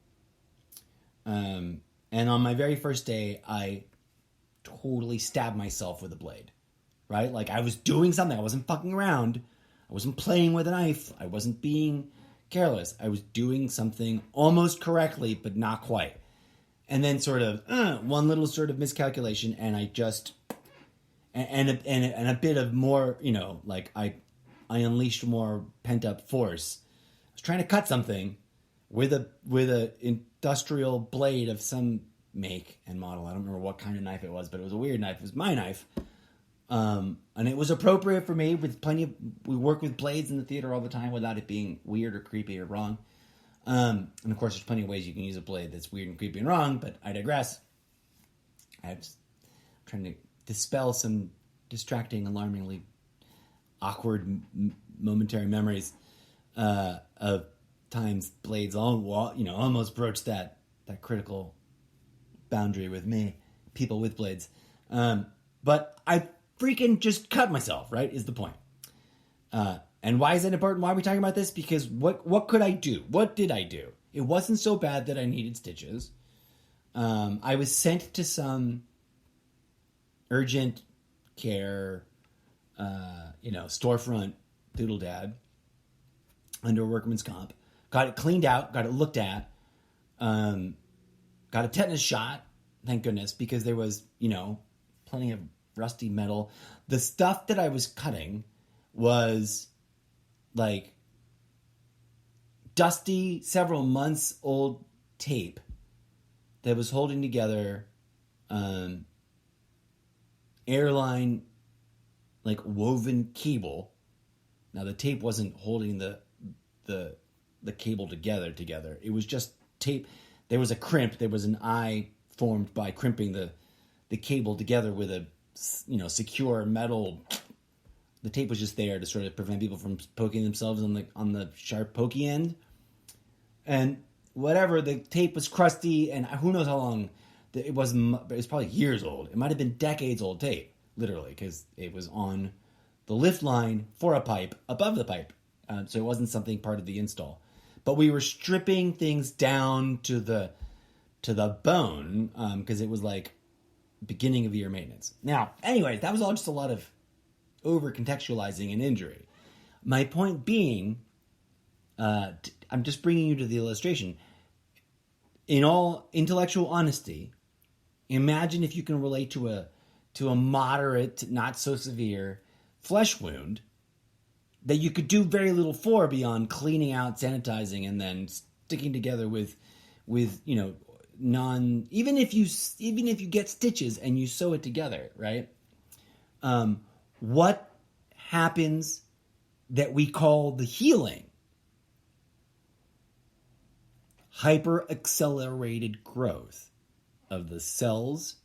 And on my very first day, I totally stabbed myself with a blade, right? Like, I was doing something. I wasn't fucking around. I wasn't playing with a knife. I wasn't being careless. I was doing something almost correctly, but not quite. And then sort of one little sort of miscalculation, and I just and a bit of more, I unleashed more pent up force. I was trying to cut something with a industrial blade of some make and model. I don't remember what kind of knife it was, but it was a weird knife. It was my knife. And it was appropriate for me we work with blades in the theater all the time without it being weird or creepy or wrong. And of course there's plenty of ways you can use a blade that's weird and creepy and wrong, but I digress. I'm trying to dispel some distracting, alarmingly awkward, momentary memories, of times blades almost broached that critical boundary with me, people with blades. But I freaking just cut myself, right, is the point. And why is that important? Why are we talking about this? Because what could I do? What did I do? It wasn't so bad that I needed stitches. I was sent to some urgent care, storefront doodle dad under workman's comp. Got it cleaned out, got it looked at, got a tetanus shot, thank goodness, because there was, plenty of rusty metal. The stuff that I was cutting was like dusty, several months old tape that was holding together airline like woven cable. Now the tape wasn't holding the cable together. It was just tape. There was a crimp. There was an eye formed by crimping the cable together with a secure metal. The tape was just there to sort of prevent people from poking themselves on the sharp pokey end. And whatever, the tape was crusty, and who knows how long it was. It was probably years old. It might have been decades old tape, literally, because it was on the lift line for a pipe above the pipe. So it wasn't something part of the install. But we were stripping things down to the bone because it was like beginning of year maintenance. Now, anyways, that was all just a lot of over-contextualizing an injury. My point being, I'm just bringing you to the illustration. In all intellectual honesty, imagine if you can relate to a moderate, not so severe flesh wound that you could do very little for beyond cleaning out, sanitizing, and then sticking together with even if you get stitches and you sew it together, right? What happens that we call the healing? Hyper-accelerated growth of the cells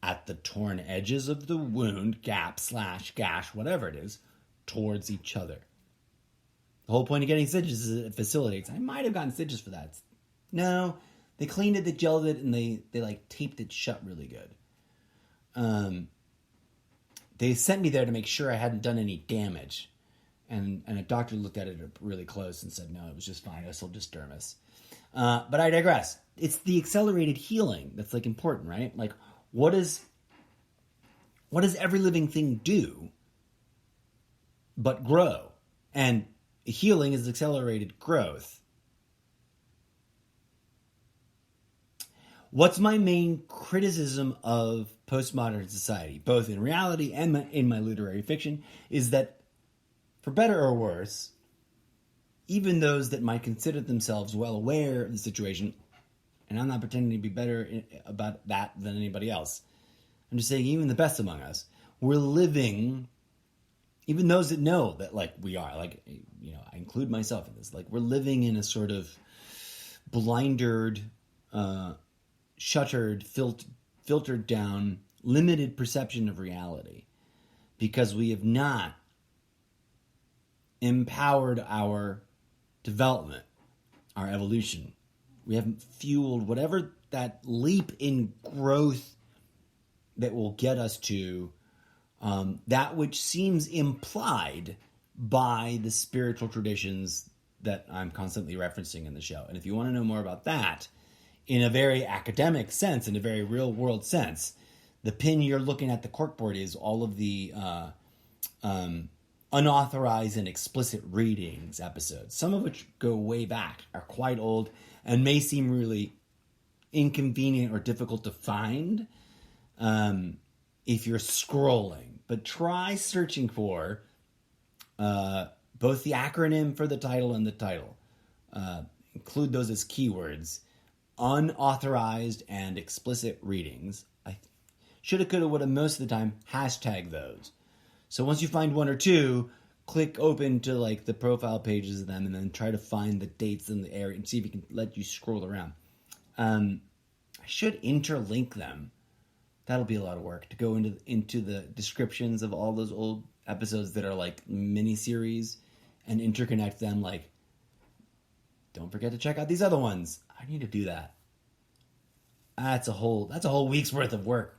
at the torn edges of the wound, gap, slash, gash, whatever it is, towards each other. The whole point of getting stitches is it facilitates. I might have gotten stitches for that. No, they cleaned it, they gelled it, and they like taped it shut really good. They sent me there to make sure I hadn't done any damage. And a doctor looked at it really close and said, no, it was just fine. It was still just dermis. But I digress. It's the accelerated healing that's like important, right? Like, what does every living thing do but grow? And healing is accelerated growth. What's my main criticism of postmodern society, both in reality and in my literary fiction, is that, for better or worse, even those that might consider themselves well aware of the situation, and I'm not pretending to be better about that than anybody else, I'm just saying even the best among us, we're living, even those that know that, like, we are, like, I include myself in this, like, we're living in a sort of blindered, shuttered, filtered down, limited perception of reality, because we have not empowered our development, our evolution. We haven't fueled whatever that leap in growth that will get us to that which seems implied by the spiritual traditions that I'm constantly referencing in the show. And if you want to know more about that, in a very academic sense, in a very real world sense, the pin you're looking at the corkboard is all of the unauthorized and explicit readings episodes, some of which go way back, are quite old, and may seem really inconvenient or difficult to find if you're scrolling. But try searching for both the acronym for the title and the title. Include those as keywords. Unauthorized and explicit readings. I shoulda, coulda, woulda, most of the time, hashtag those. So once you find one or two, click open to like the profile pages of them and then try to find the dates in the area and see if it can let you scroll around. I should interlink them. That'll be a lot of work to go into the descriptions of all those old episodes that are like mini-series and interconnect them. Like, don't forget to check out these other ones. I need to do that. That's a whole week's worth of work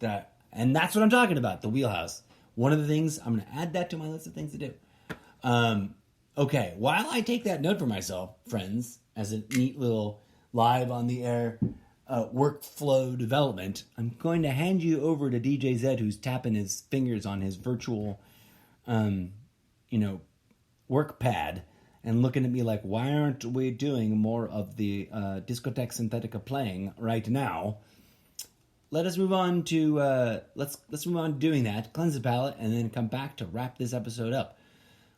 that And that's what I'm talking about, the wheelhouse. One of the things, I'm going to add that to my list of things to do. Okay, while I take that note for myself, friends, as a neat little live on the air workflow development, I'm going to hand you over to DJ Zed, who's tapping his fingers on his virtual, work pad and looking at me like, why aren't we doing more of the Discotheque Synthetica playing right now? Let us move on to let's move on to doing that, cleanse the palate, and then come back to wrap this episode up,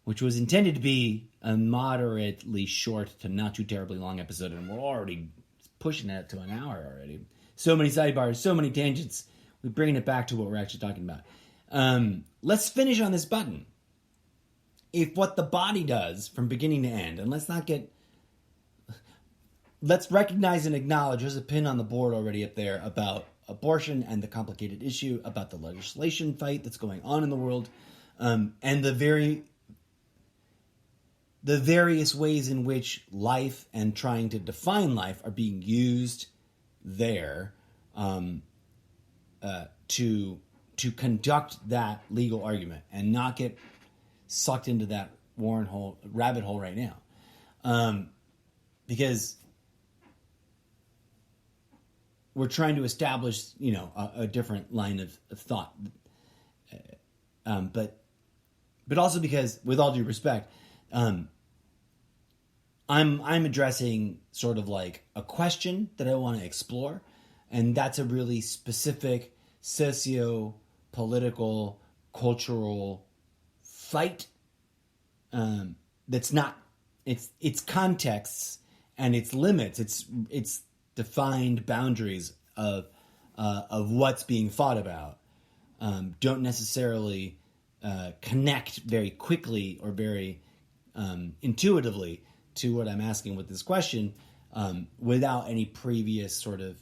which was intended to be a moderately short to not too terribly long episode, and we're already pushing it to an hour already. So many sidebars, so many tangents. We're bringing it back to what we're actually talking about. Let's finish on this button. If what the body does from beginning to end, and let's recognize and acknowledge, there's a pin on the board already up there about abortion and the complicated issue about the legislation fight that's going on in the world, and the various ways in which life and trying to define life are being used there to conduct that legal argument and not get sucked into that rabbit hole right now, because we're trying to establish, a different line of thought, but also because, with all due respect, I'm addressing sort of like a question that I want to explore, and that's a really specific socio-political, cultural fight that's not its contexts and its limits, its defined boundaries of what's being fought about don't necessarily connect very quickly or very intuitively to what I'm asking with this question, without any previous sort of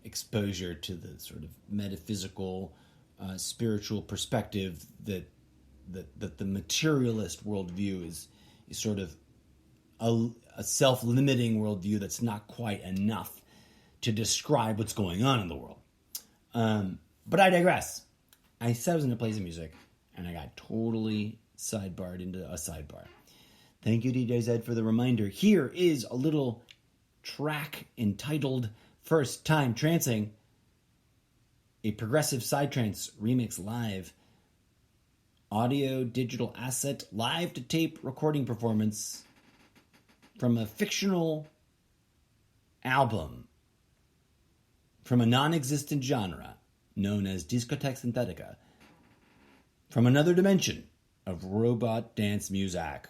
exposure to the sort of metaphysical, spiritual perspective that the materialist worldview is sort of a self-limiting worldview that's not quite enough to describe what's going on in the world. But I digress. I said I was going to play some music, and I got totally sidebarred into a sidebar. Thank you, DJ Zed, for the reminder. Here is a little track entitled First Time Trancing, a progressive psytrance remix live, audio digital asset, live to tape recording performance from a fictional album from a non-existent genre known as Discotheque Synthetica, from another dimension of robot dance music.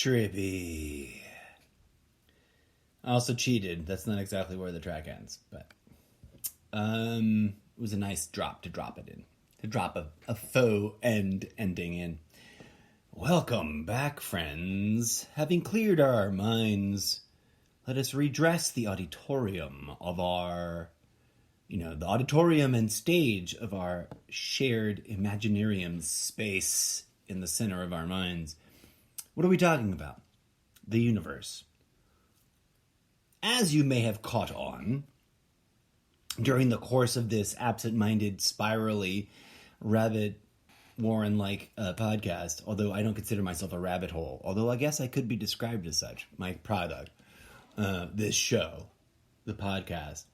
Trippy. I also cheated. That's not exactly where the track ends, but it was a nice drop to drop it in. To drop a faux ending in. Welcome back, friends. Having cleared our minds, let us redress the auditorium of our, the auditorium and stage of our shared imaginarium space in the center of our minds. What are we talking about? The universe. As you may have caught on, during the course of this absent-minded, spirally, rabbit Warren-like podcast, although I don't consider myself a rabbit hole, although I guess I could be described as such, my product, this show, the podcast.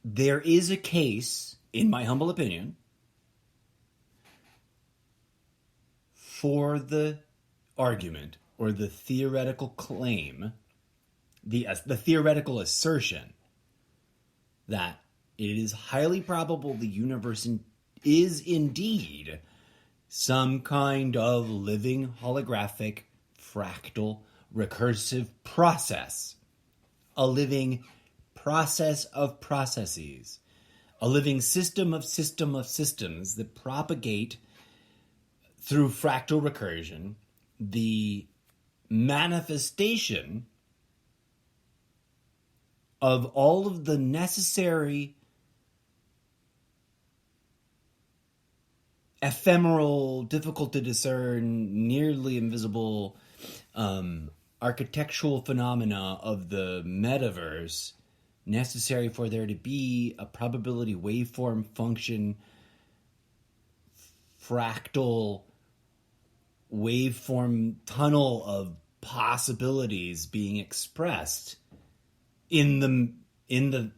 There is a case, in my humble opinion, for the argument or the theoretical claim, the theoretical assertion that it is highly probable the universe is indeed some kind of living holographic fractal recursive process, a living process of processes, a living system of systems that propagate through fractal recursion the manifestation of all of the necessary ephemeral, difficult to discern, nearly invisible architectural phenomena of the metaverse necessary for there to be a probability waveform function fractal waveform tunnel of possibilities being expressed in the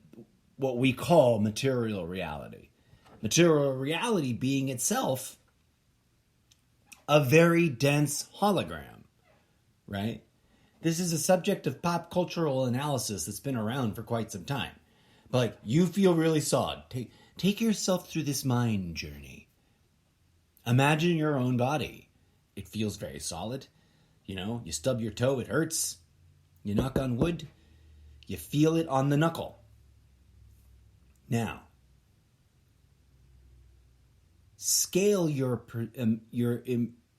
what we call material reality. Material reality being itself a very dense hologram, right? This is a subject of pop cultural analysis that's been around for quite some time. But like, you feel really solid. Take yourself through this mind journey. Imagine your own body. It feels very solid. You stub your toe, it hurts. You knock on wood, you feel it on the knuckle. Now, scale your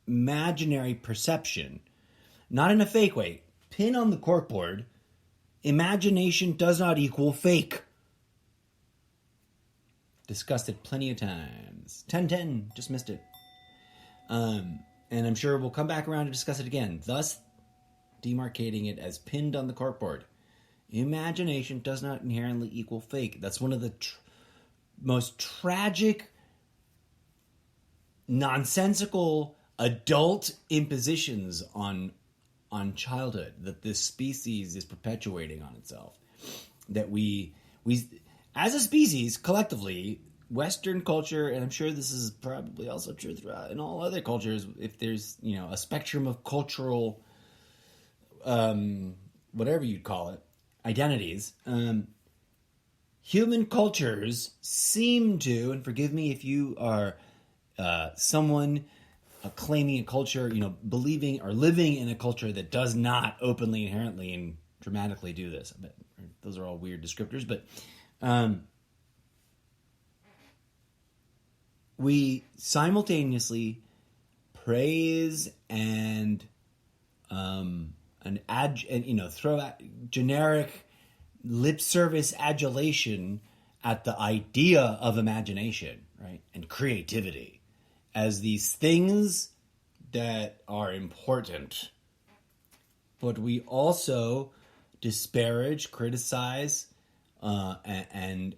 imaginary perception, not in a fake way. Pin on the corkboard, imagination does not equal fake. Discussed it plenty of times. 10-10, just missed it. And I'm sure we'll come back around to discuss it again, thus demarcating it as pinned on the corkboard. Imagination does not inherently equal fake. That's one of the most tragic, nonsensical adult impositions on childhood that this species is perpetuating on itself. That we as a species, collectively, Western culture, and I'm sure this is probably also true throughout in all other cultures, if there's, a spectrum of cultural, whatever you'd call it, identities, human cultures seem to, and forgive me if you are someone claiming a culture, believing or living in a culture that does not openly, inherently, and dramatically do this. I bet those are all weird descriptors, but we simultaneously praise and throw out generic lip service adulation at the idea of imagination, right, and creativity as these things that are important. But we also disparage, criticize, and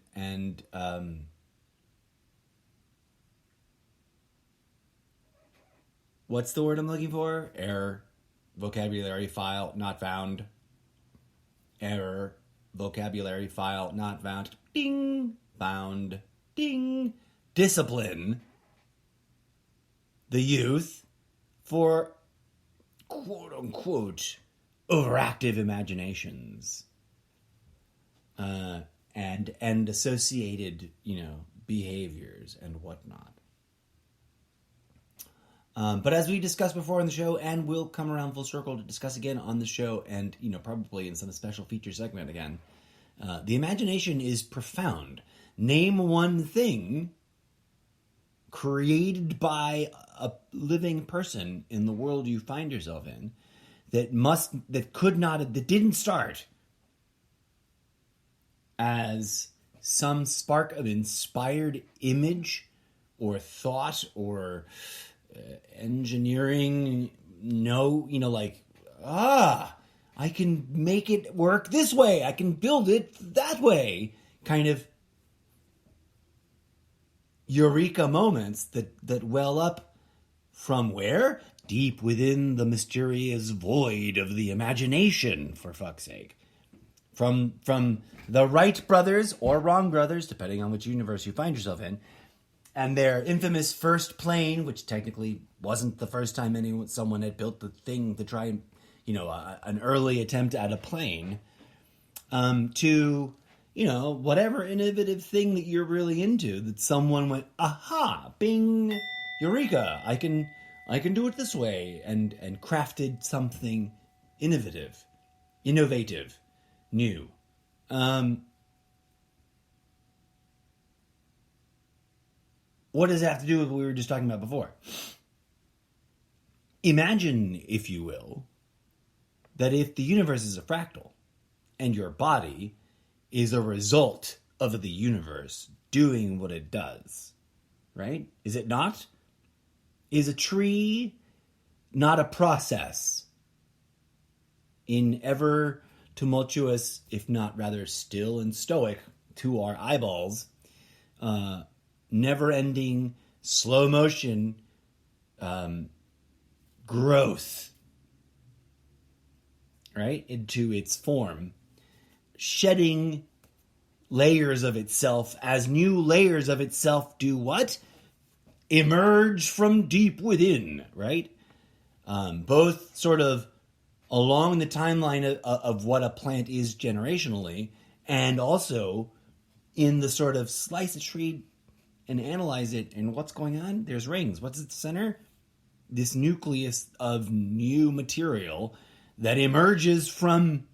what's the word I'm looking for? Error. Vocabulary file not found. Error. Vocabulary file not found. Ding. Found. Ding. Discipline the youth for quote unquote overactive imaginations and associated behaviors and whatnot. But as we discussed before on the show, and we'll come around full circle to discuss again on the show, and probably in some special feature segment again, the imagination is profound. Name one thing created by a living person in the world you find yourself in that didn't start as some spark of inspired image or thought or engineering. I can make it work this way, I can build it that way, kind of eureka moments that well up from where? Deep within the mysterious void of the imagination, for fuck's sake. From the Wright brothers, or Wrong brothers, depending on which universe you find yourself in, and their infamous first plane, which technically wasn't the first time someone had built the thing to try and, an early attempt at a plane, to, whatever innovative thing that you're really into, that someone went, aha, bing, eureka, I can do it this way, and crafted something innovative, new. What does it have to do with what we were just talking about before? Imagine, if you will, that if the universe is a fractal, and your body is a result of the universe doing what it does, right? Is it not? Is a tree not a process in ever tumultuous, if not rather still and stoic to our eyeballs, never-ending, slow motion growth, right, into its form, shedding layers of itself as new layers of itself do what? Emerge from deep within, right? Both sort of along the timeline of what a plant is generationally, and also in the sort of slice a tree and analyze it, and what's going on? There's rings. What's at the center? This nucleus of new material that emerges from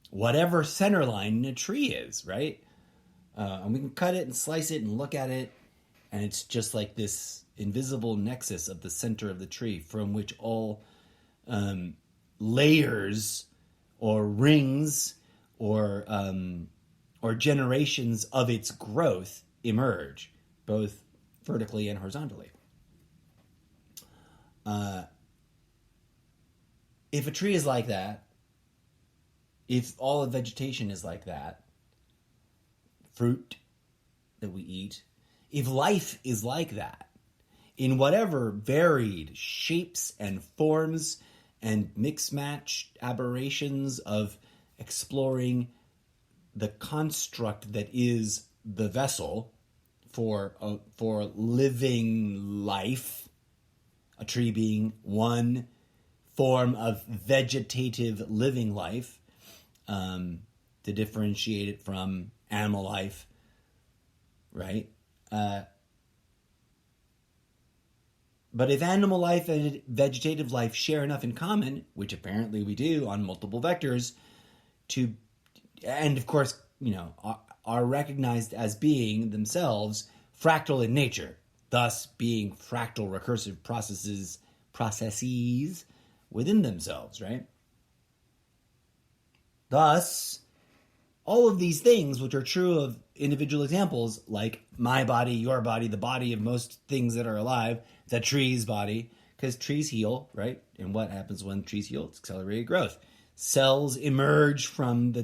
whatever center line in a tree is, right? And we can cut it and slice it and look at it, and it's just like this invisible nexus of the center of the tree from which all layers or rings or generations of its growth emerge, both vertically and horizontally. If a tree is like that, if all of vegetation is like that, fruit that we eat, if life is like that, in whatever varied shapes and forms and mix-match aberrations of exploring the construct that is the vessel for living life, a tree being one form of vegetative living life, to differentiate it from animal life, right? But if animal life and vegetative life share enough in common, which apparently we do on multiple vectors, and of course, are recognized as being themselves fractal in nature, thus being fractal recursive processes within themselves, right? Thus, all of these things, which are true of individual examples, like my body, your body, the body of most things that are alive, the tree's body, because trees heal, right? And what happens when trees heal? It's accelerated growth. Cells emerge from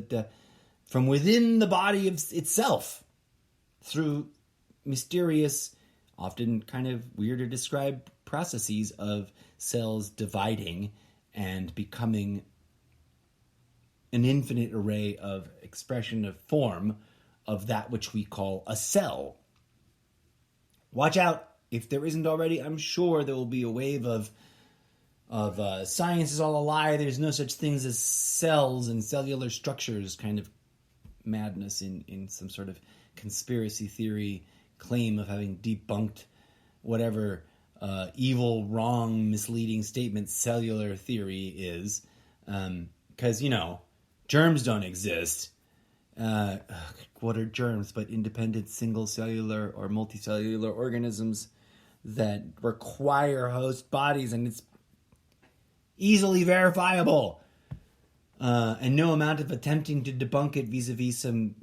from within the body of itself through mysterious, often kind of weird to describe processes of cells dividing and becoming an infinite array of expression of form of that which we call a cell. Watch out. If there isn't already, I'm sure there will be a wave of science is all a lie, there's no such things as cells and cellular structures kind of madness in some sort of conspiracy theory claim of having debunked whatever evil, wrong, misleading statement cellular theory is. Because, germs don't exist. What are germs but independent single cellular or multicellular organisms that require host bodies, and it's easily verifiable. And no amount of attempting to debunk it vis-a-vis some,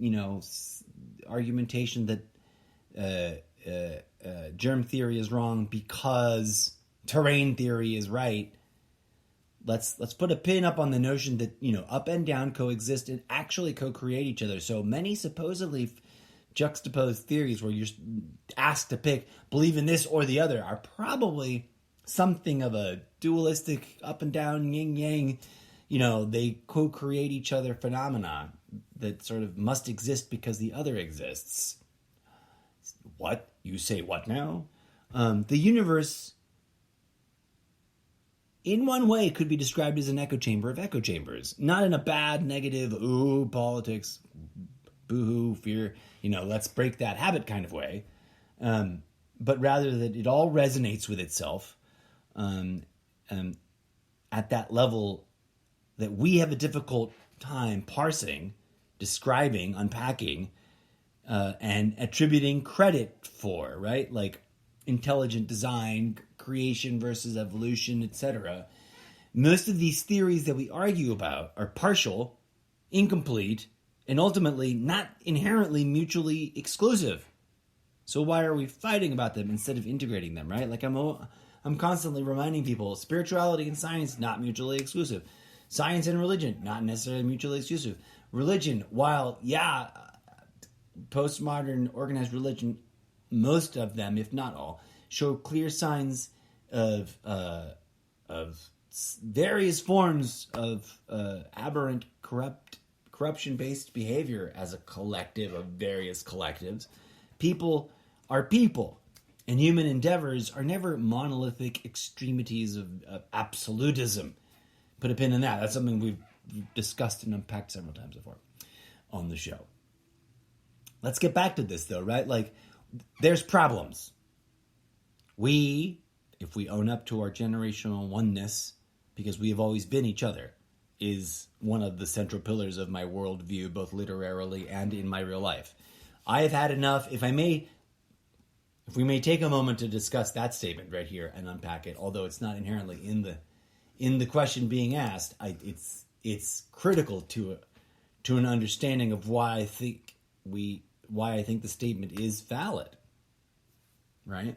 argumentation that germ theory is wrong because terrain theory is right. Let's put a pin up on the notion that, up and down coexist and actually co-create each other. So many supposedly juxtaposed theories where you're asked to pick, believe in this or the other, are probably something of a dualistic up and down, yin yang, they co-create each other phenomena that sort of must exist because the other exists. What? You say what now? The universe, in one way, could be described as an echo chamber of echo chambers. Not in a bad, negative, ooh, politics, boo-hoo, fear, let's break that habit kind of way. But rather that it all resonates with itself at that level that we have a difficult time parsing, describing, unpacking, and attributing credit for, right? Like intelligent design, creation versus evolution, etc. Most of these theories that we argue about are partial, incomplete, and ultimately not inherently mutually exclusive. So why are we fighting about them instead of integrating them, right? Like I'm constantly reminding people, spirituality and science, not mutually exclusive. Science and religion, not necessarily mutually exclusive. Religion, while, postmodern organized religion, most of them, if not all, show clear signs of various forms of aberrant, corruption-based behavior as a collective of various collectives. People are people, and human endeavors are never monolithic extremities of absolutism. Put a pin in that. That's something we've discussed and unpacked several times before on the show. Let's get back to this, though, right? Like, there's problems. If we own up to our generational oneness, because we have always been each other, is one of the central pillars of my worldview, both literarily and in my real life. I have had enough. If we may take a moment to discuss that statement right here and unpack it, although it's not inherently in the question being asked, it's critical to an understanding of why I think the statement is valid, right?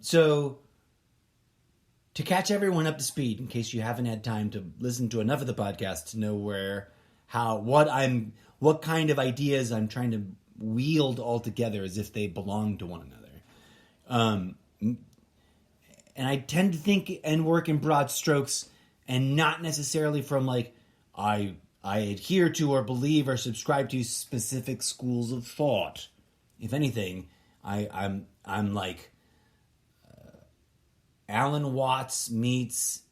So to catch everyone up to speed, in case you haven't had time to listen to enough of the podcast to know what kind of ideas I'm trying to wield all together as if they belong to one another. And I tend to think and work in broad strokes and not necessarily from like, I adhere to or believe or subscribe to specific schools of thought. If anything, I'm like Alan Watts meets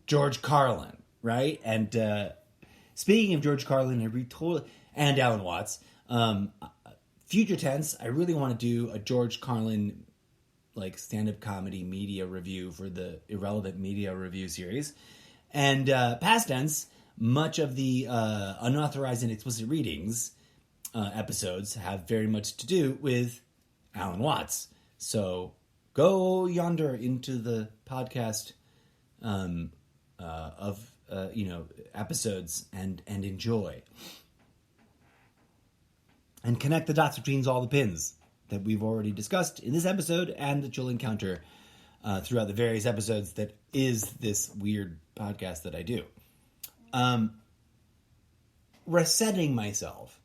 George Carlin, right? And speaking of George Carlin, and Alan Watts, future tense, I really want to do a George Carlin like stand-up comedy media review for the Irrelevant Media Review series. And past tense, much of the unauthorized and explicit readings episodes have very much to do with Alan Watts. So go yonder into the podcast of episodes and enjoy. And connect the dots between all the pins that we've already discussed in this episode and that you'll encounter throughout the various episodes that is this weird podcast that I do. Resetting myself.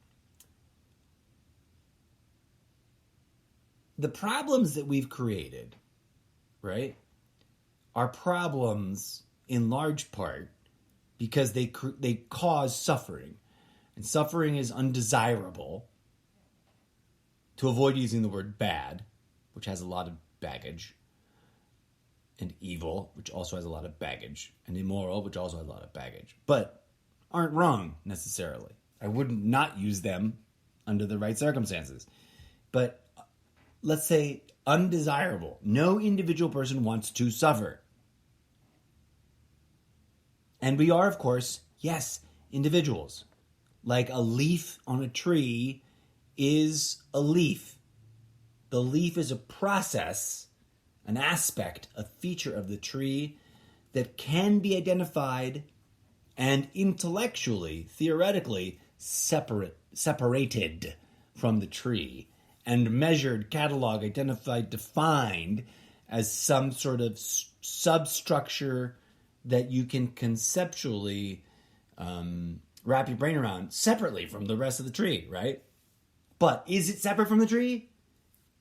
The problems that we've created, right, are problems in large part because they cause suffering. And suffering is undesirable. To avoid using the word bad, which has a lot of baggage, and evil, which also has a lot of baggage, and immoral, which also has a lot of baggage, but aren't wrong necessarily. I wouldn't not use them under the right circumstances. But let's say undesirable. No individual person wants to suffer. And we are, of course, yes, individuals. Like a leaf on a tree is a leaf. The leaf is a process, an aspect, a feature of the tree that can be identified and intellectually, theoretically, separated from the tree and measured, cataloged, identified, defined as some sort of substructure that you can conceptually wrap your brain around separately from the rest of the tree, right? But is it separate from the tree?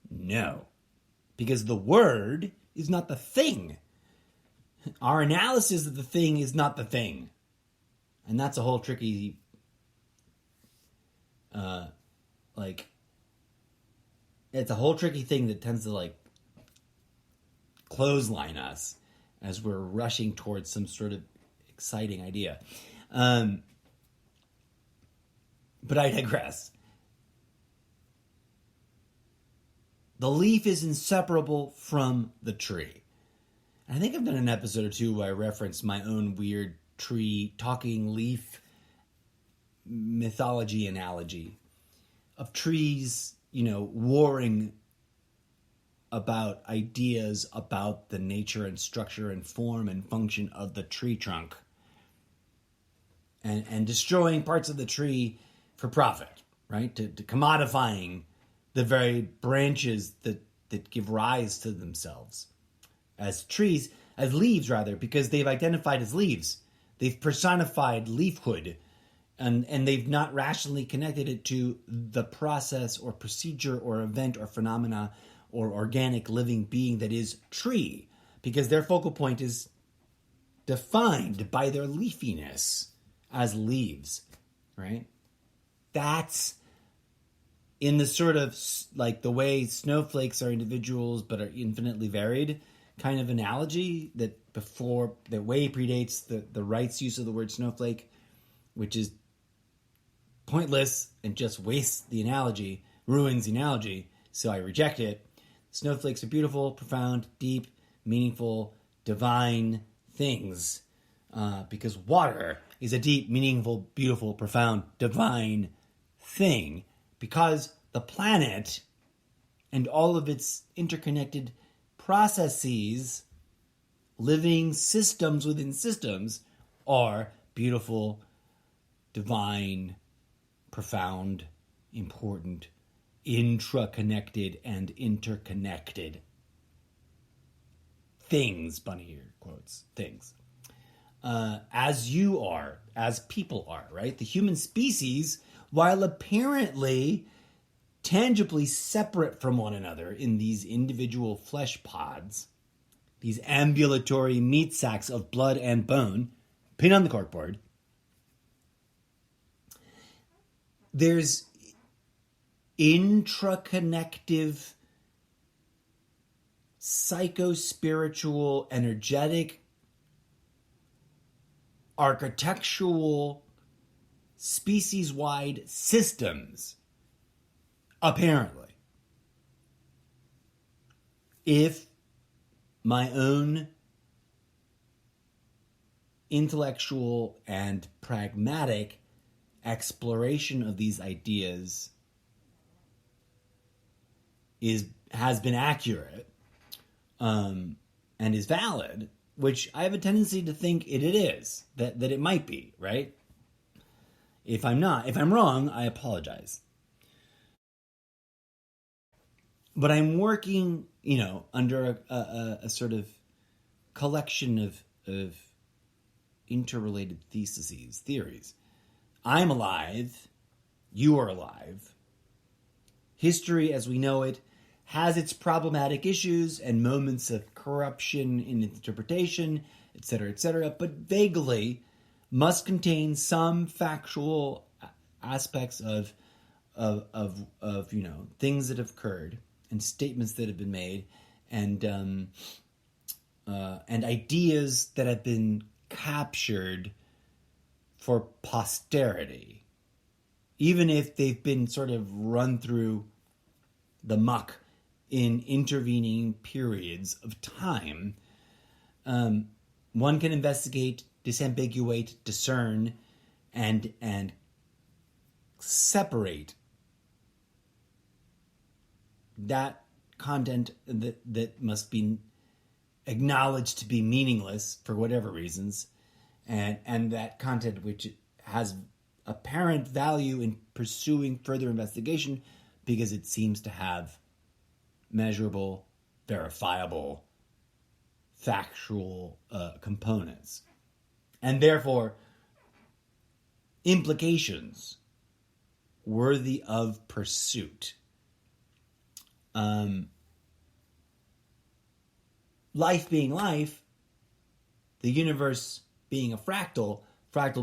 No. Because the word is not the thing. Our analysis of the thing is not the thing. And that's a whole tricky, it's a whole tricky thing that tends to clothesline us as we're rushing towards some sort of exciting idea. But I digress. The leaf is inseparable from the tree. I think I've done an episode or two where I referenced my own weird tree, talking leaf mythology analogy of trees, warring about ideas about the nature and structure and form and function of the tree trunk and destroying parts of the tree for profit, right? To commodifying the very branches that give rise to themselves as leaves, because they've identified as leaves. They've personified leafhood, and they've not rationally connected it to the process or procedure or event or phenomena or organic living being that is tree, because their focal point is defined by their leafiness as leaves, right? That's in the sort of the way snowflakes are individuals but are infinitely varied kind of analogy that way predates the right's use of the word snowflake, which is pointless and just wastes the analogy, ruins the analogy, so I reject it. Snowflakes are beautiful, profound, deep, meaningful, divine things, because water is a deep, meaningful, beautiful, profound, divine thing, because the planet and all of its interconnected processes, living systems within systems, are beautiful, divine, profound, important, intraconnected, and interconnected things. Bunny ear quotes, things. As you are, as people are, right? The human species, while apparently tangibly separate from one another in these individual flesh pods, these ambulatory meat sacks of blood and bone, pin on the corkboard, there's intraconnective, psycho-spiritual, energetic, architectural, species-wide systems, apparently. If my own intellectual and pragmatic exploration of these ideas has been accurate and is valid, which I have a tendency to think it is, that it might be, right? If I'm wrong, I apologize. But I'm working, under a sort of collection of interrelated theories. I'm alive. You are alive. History, as we know it, has its problematic issues and moments of corruption in interpretation, etc., but vaguely must contain some factual aspects of things that have occurred and statements that have been made and ideas that have been captured for posterity. even if they've been sort of run through the muck in intervening periods of time, one can investigate, disambiguate, discern, and separate that content that must be acknowledged to be meaningless for whatever reasons, and that content which has apparent value in pursuing further investigation because it seems to have measurable, verifiable, factual components, and therefore implications worthy of pursuit. Life being life, the universe being a fractal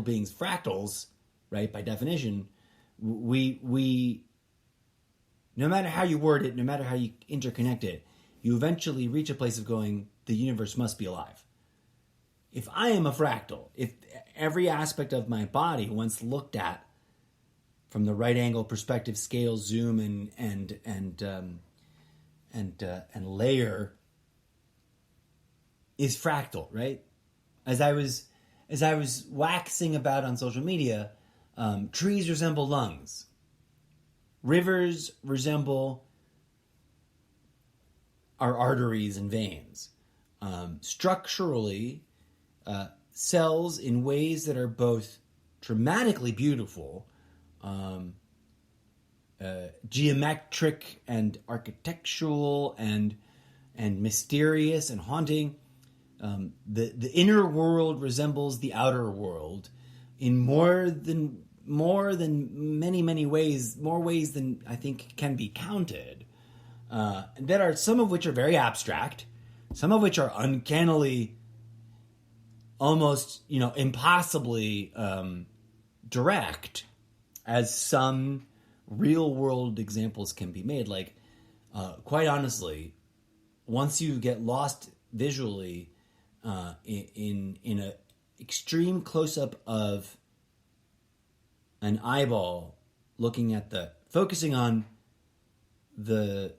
being fractals, right, by definition, we no matter how you word it, no matter how you interconnect it, you eventually reach a place of going, the universe must be alive. If I am a fractal, if every aspect of my body, once looked at from the right angle perspective, scale, zoom, and layer, is fractal, right? As I was waxing about on social media, trees resemble lungs. Rivers resemble our arteries and veins. Structurally, cells in ways that are both dramatically beautiful, geometric and architectural and mysterious and haunting. The inner world resembles the outer world in more than many ways, more ways than I think can be counted. That are some of which are very abstract, some of which are uncannily, almost impossibly direct, as some real world examples can be made. Like, quite honestly, once you get lost visually in a extreme close up of an eyeball, looking at focusing on the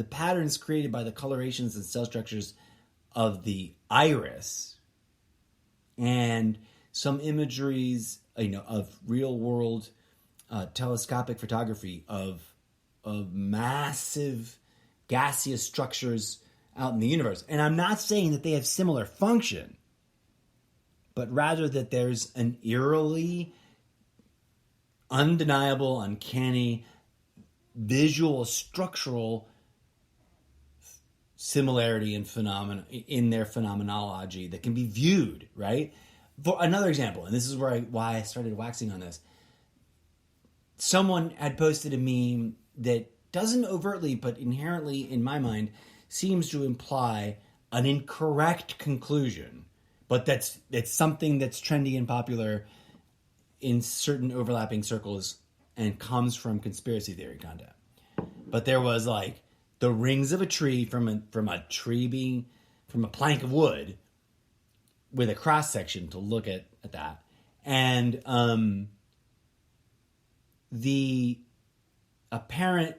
patterns created by the colorations and cell structures of the iris, and some imageries, of real world telescopic photography of massive gaseous structures out in the universe. And I'm not saying that they have similar function, but rather that there's an eerily undeniable, uncanny, visual, structural similarity in their phenomenology that can be viewed, right? For another example, and this is why I started waxing on this. Someone had posted a meme that doesn't overtly, but inherently, in my mind, seems to imply an incorrect conclusion, but that's something that's trendy and popular in certain overlapping circles and comes from conspiracy theory content. But there was like the rings of a tree from a plank of wood with a cross section to look at that, and the apparent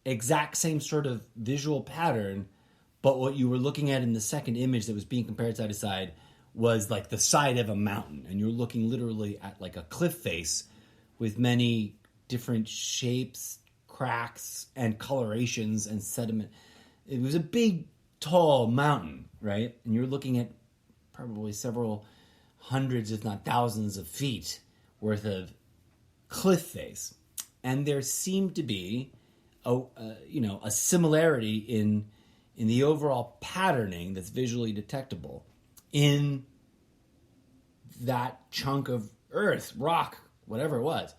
exact same sort of visual pattern, but what you were looking at in the second image that was being compared side to side was like the side of a mountain, and you're looking literally at like a cliff face with many different shapes, cracks, and colorations and sediment. It was a big, tall mountain, right? And you're looking at probably several hundreds, if not thousands of feet worth of cliff face. And there seemed to be a similarity in the overall patterning that's visually detectable in that chunk of earth, rock, whatever it was,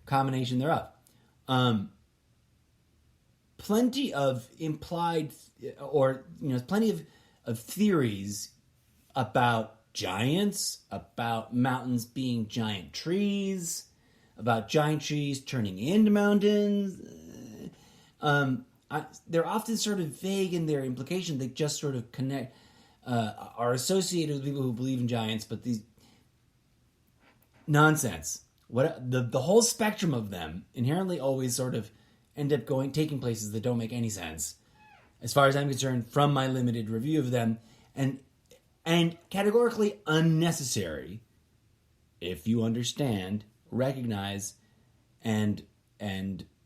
combination thereof. Plenty of implied, or plenty of theories about giants, about mountains being giant trees, about giant trees turning into mountains. They're often sort of vague in their implication. They just sort of connect, are associated with people who believe in giants, but nonsense. What the whole spectrum of them inherently always sort of end up taking places that don't make any sense, as far as I'm concerned, from my limited review of them, and categorically unnecessary if you understand, recognize, and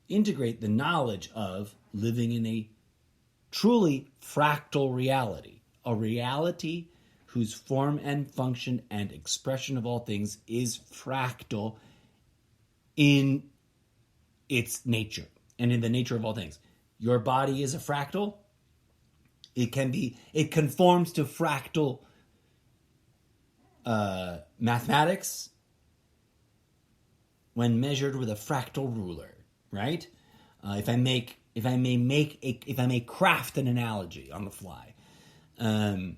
integrate the knowledge of living in a truly fractal reality, a reality whose form and function and expression of all things is fractal in its nature and in the nature of all things. Your body is a fractal. It conforms to fractal mathematics when measured with a fractal ruler, right? If I may craft an analogy on the fly, a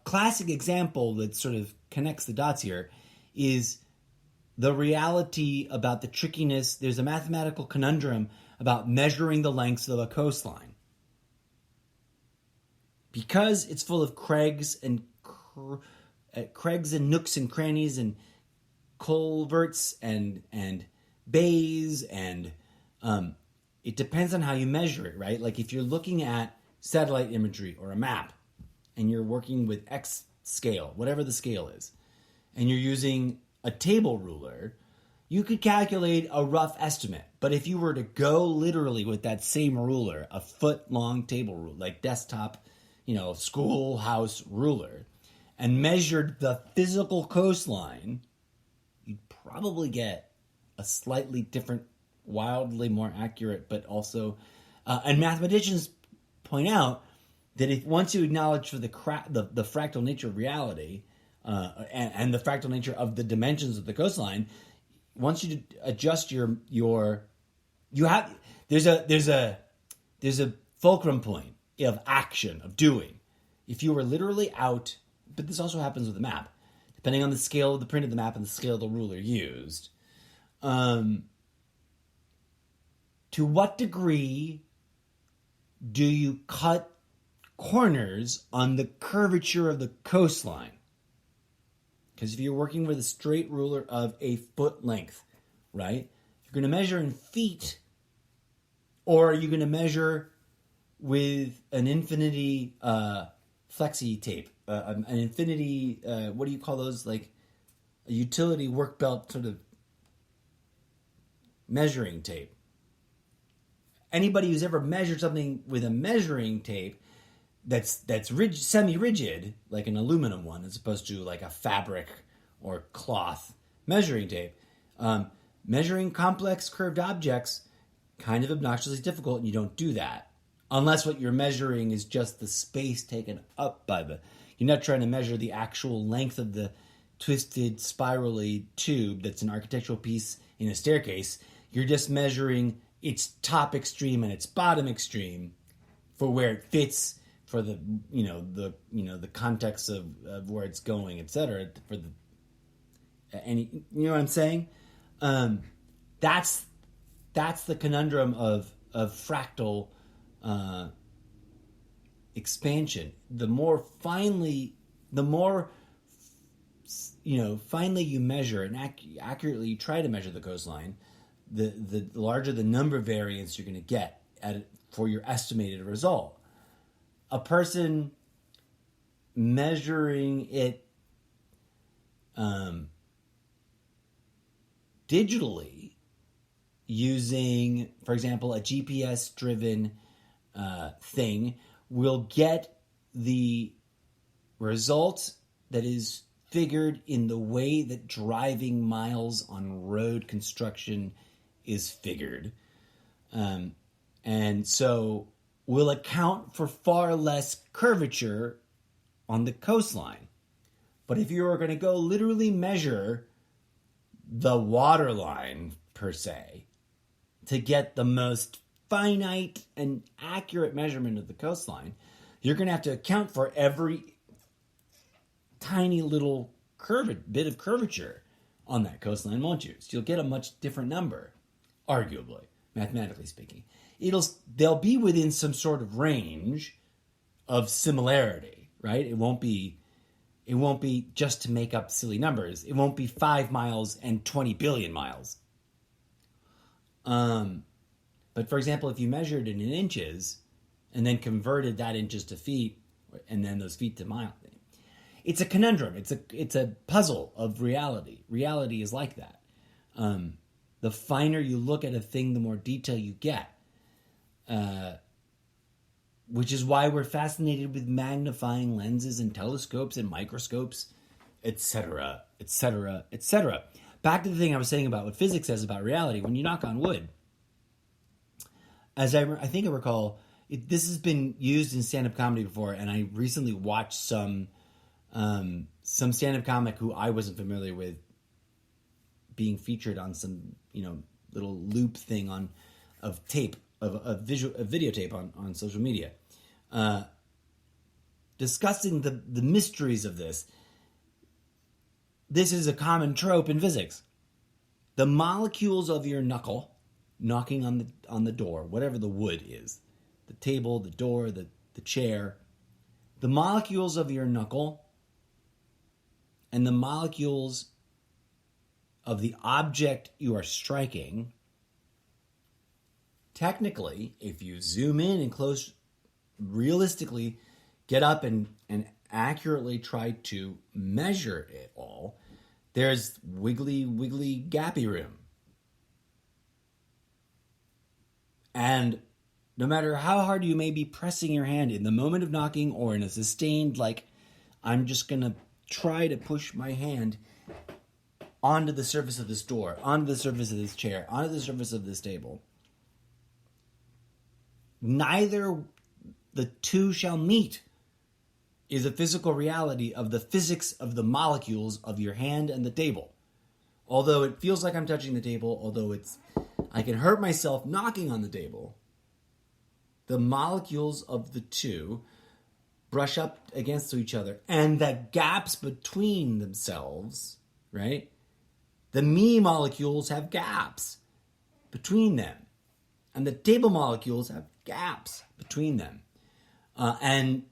classic example that sort of connects the dots here is the reality about the trickiness. There's a mathematical conundrum about measuring the lengths of a coastline. Because it's full of crags and nooks and crannies and culverts and bays, and it depends on how you measure it, right? Like if you're looking at satellite imagery or a map and you're working with X scale, whatever the scale is, and you're using a table ruler, you could calculate a rough estimate. But if you were to go literally with that same ruler, a foot-long table ruler, like desktop, schoolhouse ruler, and measured the physical coastline, you'd probably get a slightly different, wildly more accurate, but also, and mathematicians point out that if once you acknowledge for the fractal nature of reality, and the fractal nature of the dimensions of the coastline, once you adjust there's a fulcrum point of action, of doing. If you were literally out, but this also happens with the map, depending on the scale of the print of the map and the scale of the ruler used. To what degree do you cut corners on the curvature of the coastline? Because if you're working with a straight ruler of a foot length, right, you're going to measure in feet, or are you going to measure with an infinity flexi tape, an infinity, what do you call those, like a utility work belt sort of measuring tape? Anybody who's ever measured something with a measuring tape that's semi-rigid, like an aluminum one, as opposed to like a fabric or cloth measuring tape, measuring complex curved objects, kind of obnoxiously difficult, and you don't do that. Unless what you're measuring is just the space taken up by you're not trying to measure the actual length of the twisted, spirally tube that's an architectural piece in a staircase. You're just measuring its top extreme and its bottom extreme for where it fits, for the context of where it's going, etc. For the you know what I'm saying? That's the conundrum of fractal expansion. The more finely you measure and accurately you try to measure the coastline, the larger the number of variants you're going to get for your estimated result. A person measuring it digitally using, for example, a GPS-driven thing will get the result that is figured in the way that driving miles on road construction is figured. And so will account for far less curvature on the coastline. But if you were going to go literally measure the waterline, per se, to get the most finite and accurate measurement of the coastline, you're going to have to account for every tiny little bit of curvature on that coastline, won't you? So you'll get a much different number, arguably, mathematically speaking. They'll be within some sort of range of similarity, right? It won't be It won't be just to make up silly numbers. It won't be 5 miles and 20 billion miles. But for example, if you measured it in inches and then converted that inches to feet and then those feet to miles, it's a conundrum. It's a puzzle of reality. Reality is like that. The finer you look at a thing, the more detail you get. Which is why we're fascinated with magnifying lenses and telescopes and microscopes, etc., etc., etc. Back to the thing I was saying about what physics says about reality. When you knock on wood, as I think I recall, this has been used in stand-up comedy before, and I recently watched some stand-up comic who I wasn't familiar with being featured on some little loop thing of tape of videotape on social media, discussing the mysteries of this. This is a common trope in physics. The molecules of your knuckle knocking on the door, whatever the wood is, the table, the door, the chair, the molecules of your knuckle and the molecules of the object you are striking, technically, if you zoom in and close, realistically get up and accurately try to measure it all, there's wiggly gappy room. And no matter how hard you may be pressing your hand in the moment of knocking or in a sustained, like, I'm just going to try to push my hand onto the surface of this door, onto the surface of this chair, onto the surface of this table, neither the two shall meet is a physical reality of the physics of the molecules of your hand and the table. Although it feels like I'm touching the table, although I can hurt myself knocking on the table, the molecules of the two brush up against each other, and the gaps between themselves, right? The me molecules have gaps between them, and the table molecules have gaps between them. And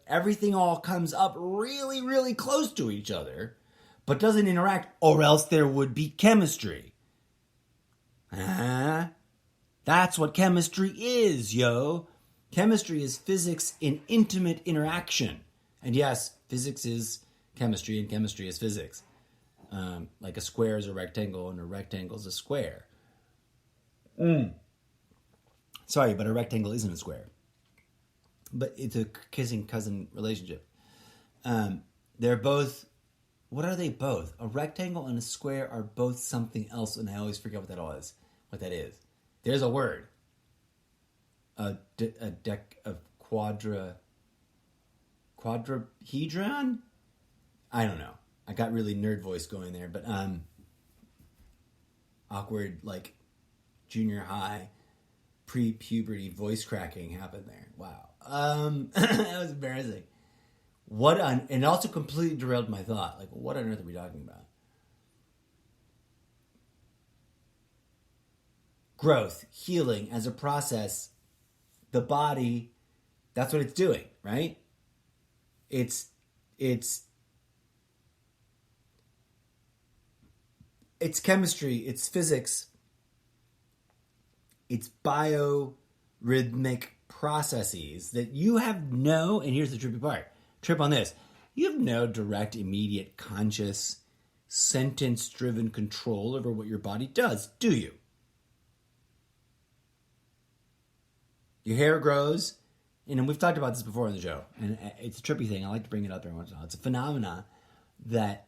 everything all comes up really close to each other, but doesn't interact, or else there would be chemistry. That's what chemistry is, yo. Chemistry is physics in intimate interaction. And yes, physics is chemistry, and chemistry is physics. Like a square is a rectangle, and a rectangle is a square. Sorry, but a rectangle isn't a square. But it's a kissing cousin relationship. They're both, what are they both? A rectangle and a square are both something else, and I always forget what that is. There's a word. A quadrahedron? I don't know. I got really nerd voice going there, but awkward, like junior high, pre-puberty voice cracking happened there. Wow. That was embarrassing. And it also completely derailed my thought. Like, what on earth are we talking about? Growth, healing as a process. The body, that's what it's doing, right? It's chemistry, it's physics, it's biorhythmic processes that you have and here's the trippy part, trip on this, you have no direct, immediate, conscious, sentence-driven control over what your body does, do you? Your hair grows, and we've talked about this before on the show, and it's a trippy thing. I like to bring it up every once in a while. It's a phenomena that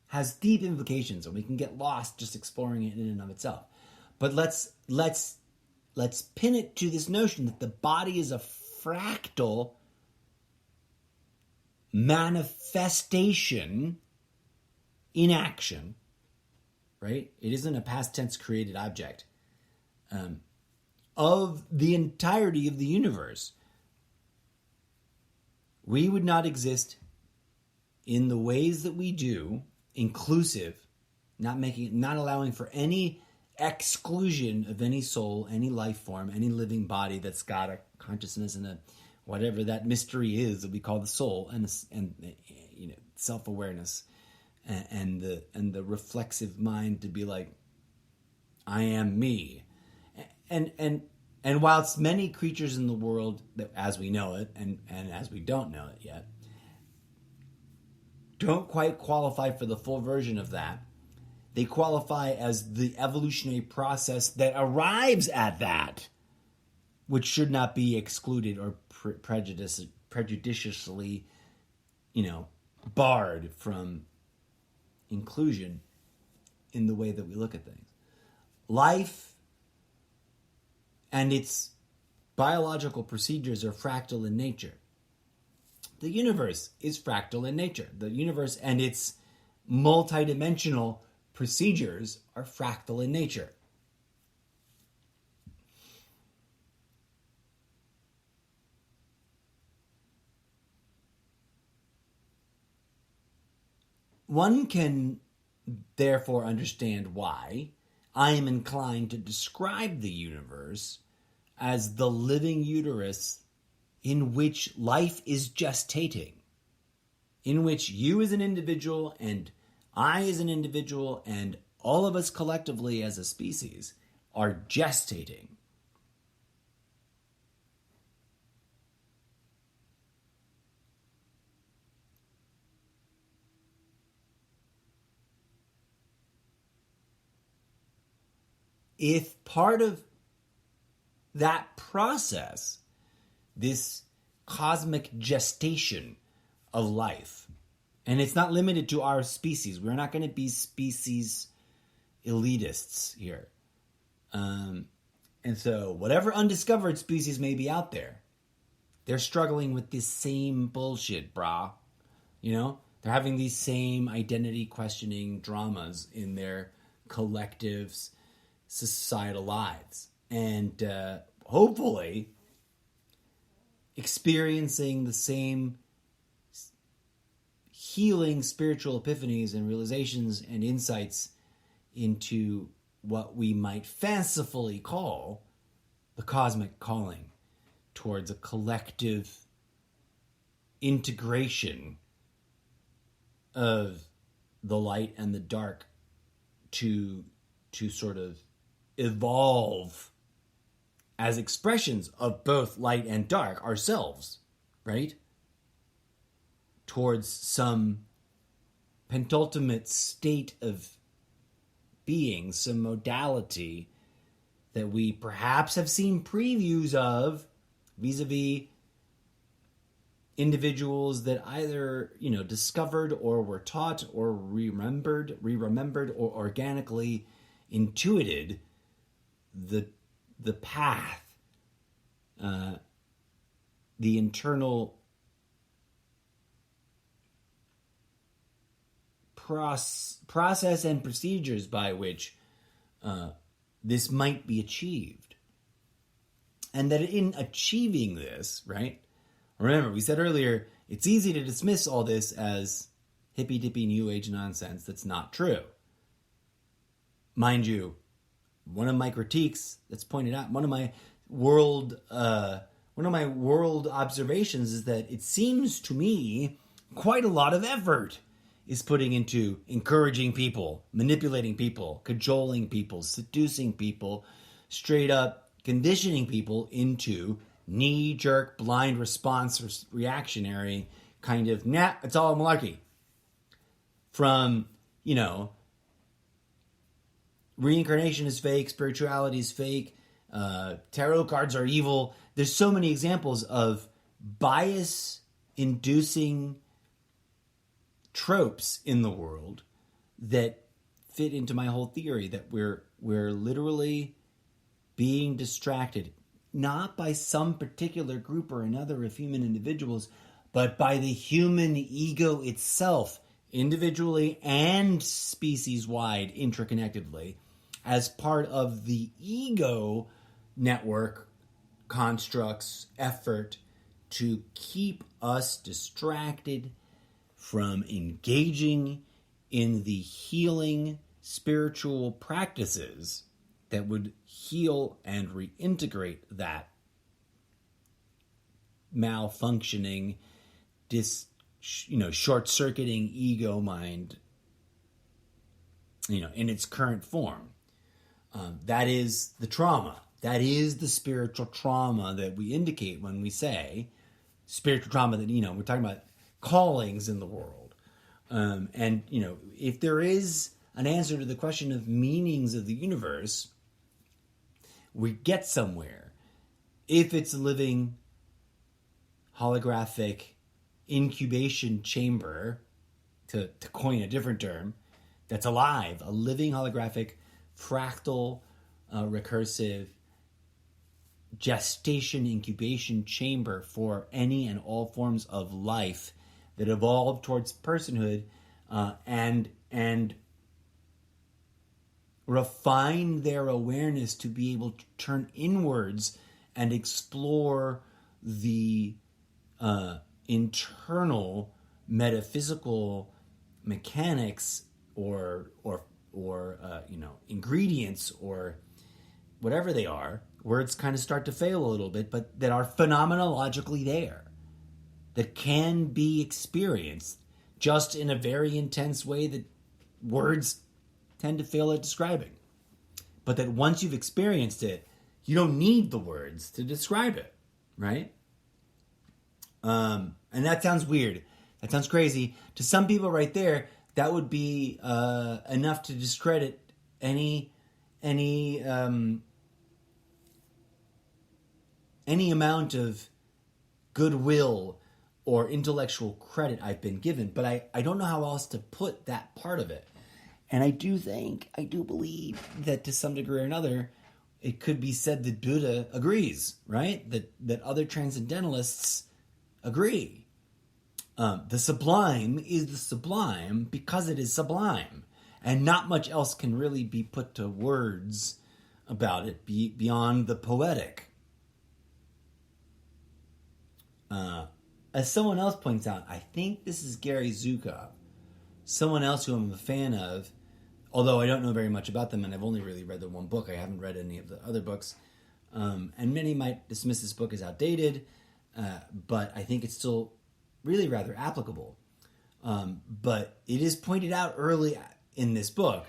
has deep implications, and we can get lost just exploring it in and of itself. But let's pin it to this notion that the body is a fractal manifestation in action, right? It isn't a past tense created object. Of the entirety of the universe. We would not exist in the ways that we do, inclusive, not allowing for any exclusion of any soul, any life form, any living body that's got a consciousness and a whatever that mystery is that we call the soul, and self-awareness, and the reflexive mind to be like, I am me. And whilst many creatures in the world, that as we know it and as we don't know it yet, don't quite qualify for the full version of that, they qualify as the evolutionary process that arrives at that, which should not be excluded or prejudiciously, barred from inclusion in the way that we look at things. Life and its biological procedures are fractal in nature. The universe is fractal in nature. The universe and its multidimensional procedures are fractal in nature. One can therefore understand why I am inclined to describe the universe as the living uterus in which life is gestating, in which you as an individual and I as an individual and all of us collectively as a species are gestating. If part of that process, this cosmic gestation of life, and it's not limited to our species. We're not going to be species elitists here. And so whatever undiscovered species may be out there, they're struggling with this same bullshit, brah. They're having these same identity questioning dramas in their collectives, societal lives. And hopefully experiencing the same healing spiritual epiphanies and realizations and insights into what we might fancifully call the cosmic calling towards a collective integration of the light and the dark to sort of evolve as expressions of both light and dark ourselves, right? Towards some pentultimate state of being, some modality that we perhaps have seen previews of vis-a-vis individuals that either, discovered or were taught or re-remembered or organically intuited the path, the internal process and procedures by which this might be achieved. And that in achieving this, right? Remember, we said earlier, it's easy to dismiss all this as hippy-dippy new age nonsense that's not true. Mind you, one of my critiques that's pointed out, one of my world observations is that it seems to me quite a lot of effort is putting into encouraging people, manipulating people, cajoling people, seducing people, straight up conditioning people into knee-jerk, blind response, reactionary kind of, it's all malarkey. From, reincarnation is fake, spirituality is fake, tarot cards are evil. There's so many examples of bias-inducing tropes in the world that fit into my whole theory that we're literally being distracted, not by some particular group or another of human individuals, but by the human ego itself, individually and species-wide, interconnectedly, as part of the ego network construct's effort to keep us distracted from engaging in the healing spiritual practices that would heal and reintegrate that malfunctioning, short-circuiting ego mind, in its current form. That is the trauma. That is the spiritual trauma that we indicate when we say spiritual trauma, that, we're talking about callings in the world. And if there is an answer to the question of meanings of the universe, we get somewhere. If it's a living holographic incubation chamber, to coin a different term, that's alive, a living holographic fractal recursive gestation incubation chamber for any and all forms of life that evolved towards personhood and refine their awareness to be able to turn inwards and explore the internal metaphysical mechanics or ingredients or whatever they are. Words kind of start to fail a little bit, but that are phenomenologically there, that can be experienced just in a very intense way that words tend to fail at describing. But that once you've experienced it, you don't need the words to describe it, right? And that sounds weird. That sounds crazy. To some people right there, that would be enough to discredit any amount of goodwill or intellectual credit I've been given. But I don't know how else to put that part of it. And I do believe that to some degree or another, it could be said that Buddha agrees, right? That other transcendentalists agree. The sublime is the sublime because it is sublime. And not much else can really be put to words about it beyond the poetic. As someone else points out, I think this is Gary Zukov, someone else who I'm a fan of, although I don't know very much about them, and I've only really read the one book. I haven't read any of the other books. And many might dismiss this book as outdated, but I think it's still really rather applicable. But it is pointed out early in this book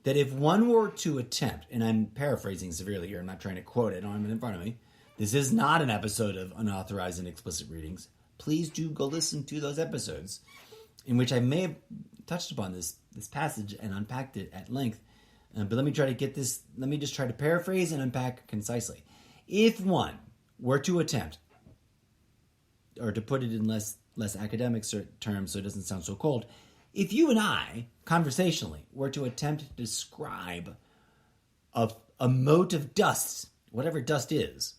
that if one were to attempt, and I'm paraphrasing severely here, I'm not trying to quote it, I don't have it in front of me. This is not an episode of unauthorized and explicit readings. Please do go listen to those episodes in which I may have touched upon this passage and unpacked it at length. But let me just try to paraphrase and unpack concisely. If one were to attempt, or to put it in less academic terms so it doesn't sound so cold, if you and I, conversationally, were to attempt to describe a mote of dust, whatever dust is,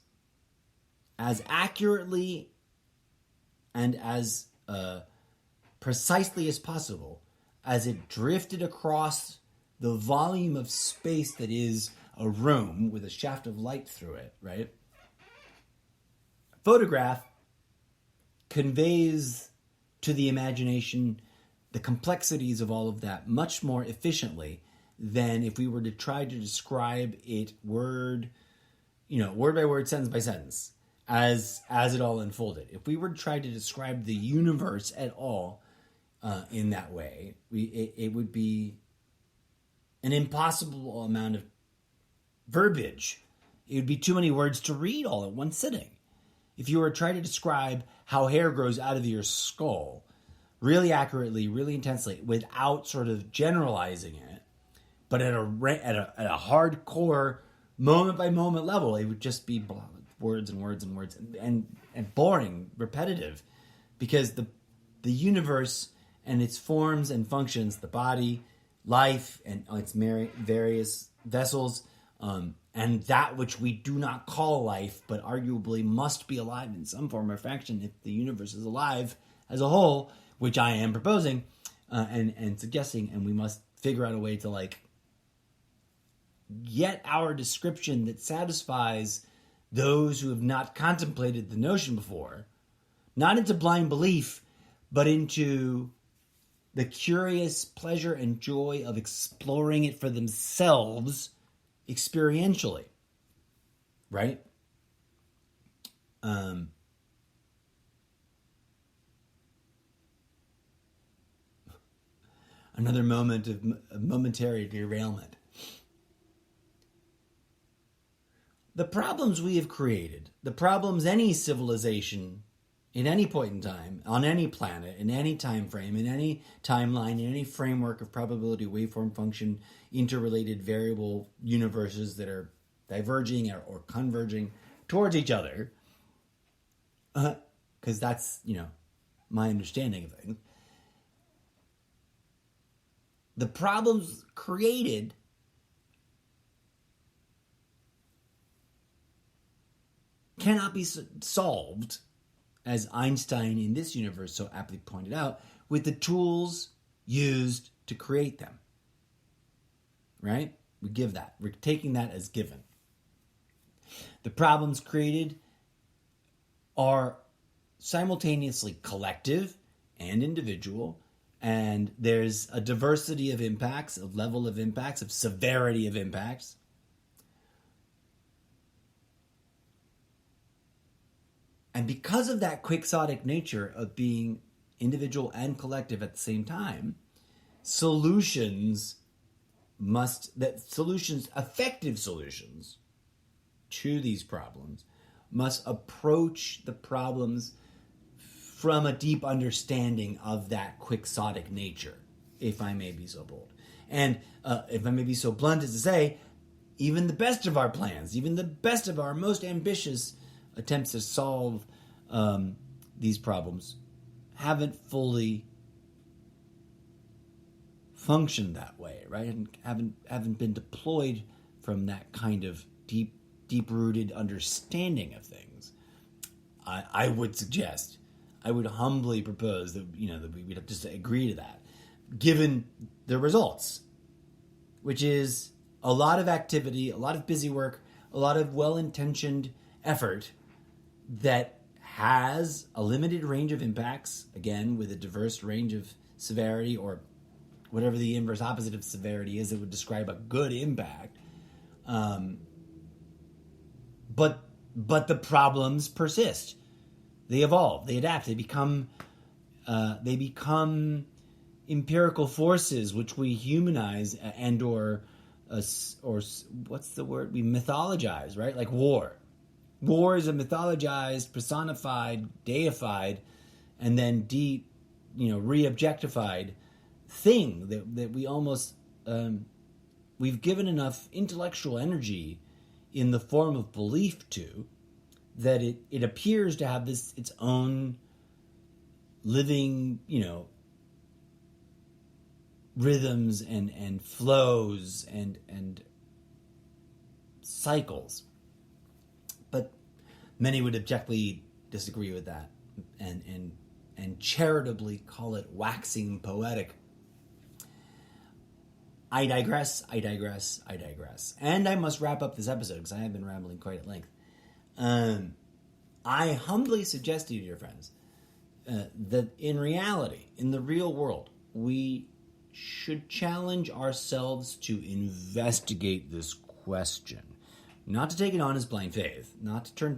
as accurately and as precisely as possible as it drifted across the volume of space that is a room with a shaft of light through it, right? Photograph conveys to the imagination the complexities of all of that much more efficiently than if we were to try to describe it word by word, sentence by sentence, as it all unfolded. If we were to try to describe the universe at all in that way, it would be an impossible amount of verbiage. It would be too many words to read all at one sitting. If you were to try to describe how hair grows out of your skull really accurately, really intensely, without sort of generalizing it, but at a hardcore moment by moment level, it would just be words and words and words and boring, repetitive, because the universe and its forms and functions, the body, life, and its various vessels, and that which we do not call life, but arguably must be alive in some form or fashion if the universe is alive as a whole, which I am proposing and suggesting, and we must figure out a way to get our description that satisfies those who have not contemplated the notion before, not into blind belief, but into the curious pleasure and joy of exploring it for themselves experientially, right? another moment of momentary derailment. The problems we have created, the problems any civilization in any point in time, on any planet, in any time frame, in any timeline, in any framework of probability, waveform function, interrelated variable universes that are diverging or converging towards each other, because that's, my understanding of things. The problems created cannot be solved, as Einstein in this universe so aptly pointed out, with the tools used to create them. Right? We give that. We're taking that as given. The problems created are simultaneously collective and individual, and there's a diversity of impacts, of level of impacts, of severity of impacts. And because of that quixotic nature of being individual and collective at the same time, effective solutions to these problems must approach the problems from a deep understanding of that quixotic nature, if I may be so bold. And if I may be so blunt as to say, even the best of our plans, even the best of our most ambitious attempts to solve these problems haven't fully functioned that way, right? And haven't been deployed from that kind of deep-rooted understanding of things. I would suggest, I would humbly propose that that we would have to agree to that, given the results, which is a lot of activity, a lot of busy work, a lot of well-intentioned effort that has a limited range of impacts, again, with a diverse range of severity, or whatever the inverse opposite of severity is that would describe a good impact. But the problems persist. They evolve, they adapt, they become empirical forces which we humanize and or what's the word? We mythologize, right? Like war. War is a mythologized, personified, deified, and then re-objectified thing that we almost we've given enough intellectual energy in the form of belief to, that it appears to have its own living, rhythms and flows and cycles. But many would objectively disagree with that and charitably call it waxing poetic. I digress. And I must wrap up this episode because I have been rambling quite at length. I humbly suggest to you, dear friends, that in reality, in the real world, we should challenge ourselves to investigate this question. Not to take it on as blind faith, not to turn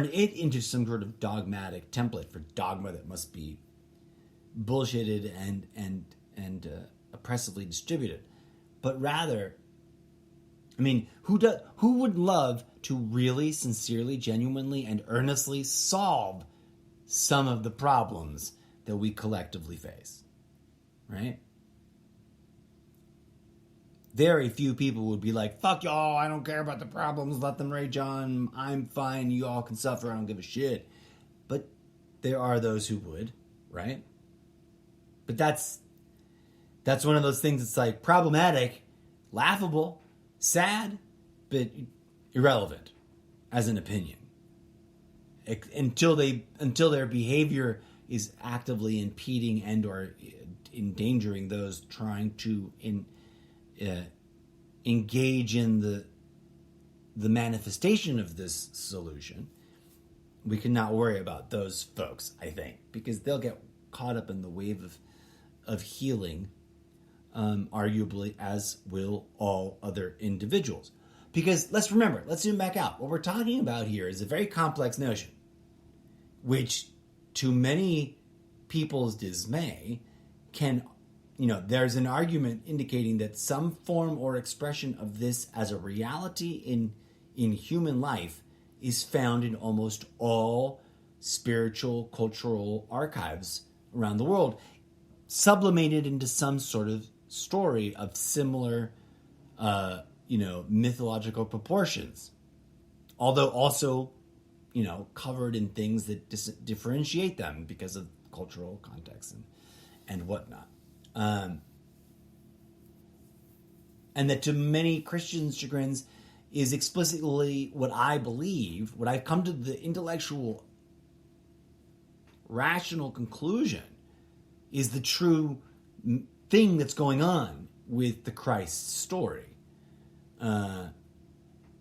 it into some sort of dogmatic template for dogma that must be bullshitted and oppressively distributed, but rather, who would love to really, sincerely, genuinely, and earnestly solve some of the problems that we collectively face, right? Very few people would be like, fuck y'all, I don't care about the problems, let them rage on, I'm fine, you all can suffer, I don't give a shit. But there are those who would, right? But that's one of those things that's like problematic, laughable, sad, but irrelevant as an opinion. Until their behavior is actively impeding and or endangering those trying to engage in the manifestation of this solution, we cannot worry about those folks, I think, because they'll get caught up in the wave of healing, arguably, as will all other individuals. Because let's zoom back out. What we're talking about here is a very complex notion, which, to many people's dismay, can there's an argument indicating that some form or expression of this as a reality in human life is found in almost all spiritual cultural archives around the world, sublimated into some sort of story of similar mythological proportions, although also covered in things that differentiate them because of cultural context and whatnot. And that to many Christians' chagrins is explicitly what I believe, what I've come to the intellectual, rational conclusion is the true thing that's going on with the Christ story.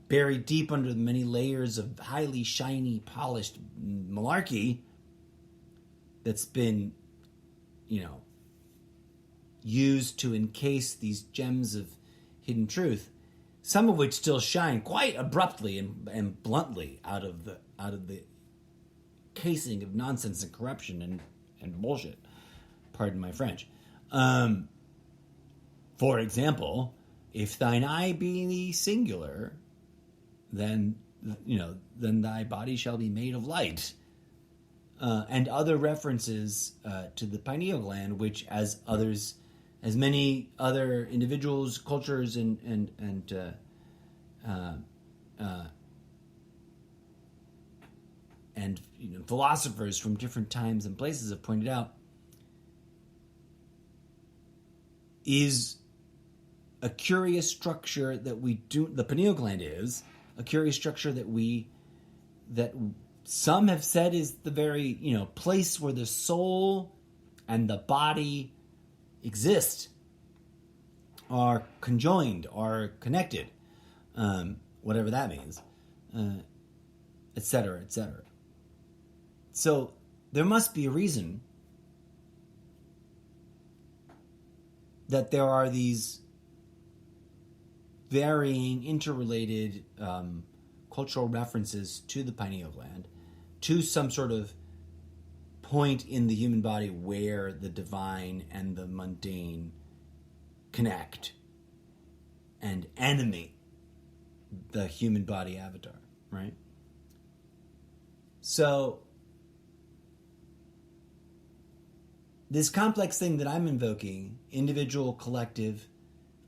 Buried deep under the many layers of highly shiny, polished malarkey that's been, used to encase these gems of hidden truth, some of which still shine quite abruptly and bluntly out of the casing of nonsense and corruption and bullshit. Pardon my French. For example, if thine eye be singular, then thy body shall be made of light. And other references to the pineal gland, which as many other individuals, cultures, and philosophers from different times and places have pointed out, is a curious structure that the pineal gland is a curious structure that some have said is the very, place where the soul and the body exist, are conjoined, are connected, whatever that means, etc., etc. So there must be a reason that there are these varying, interrelated cultural references to the pineal gland, to some sort of point in the human body where the divine and the mundane connect and animate the human body avatar, right? So this complex thing that I'm invoking, individual, collective,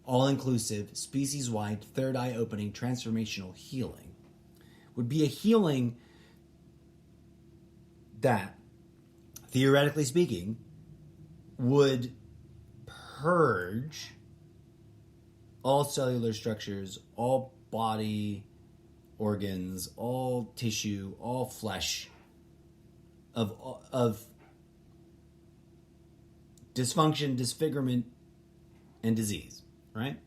all-inclusive, species-wide, third eye opening, transformational healing, would be a healing that, theoretically speaking, would purge all cellular structures, all body organs, all tissue, all flesh of dysfunction, disfigurement, and disease, right?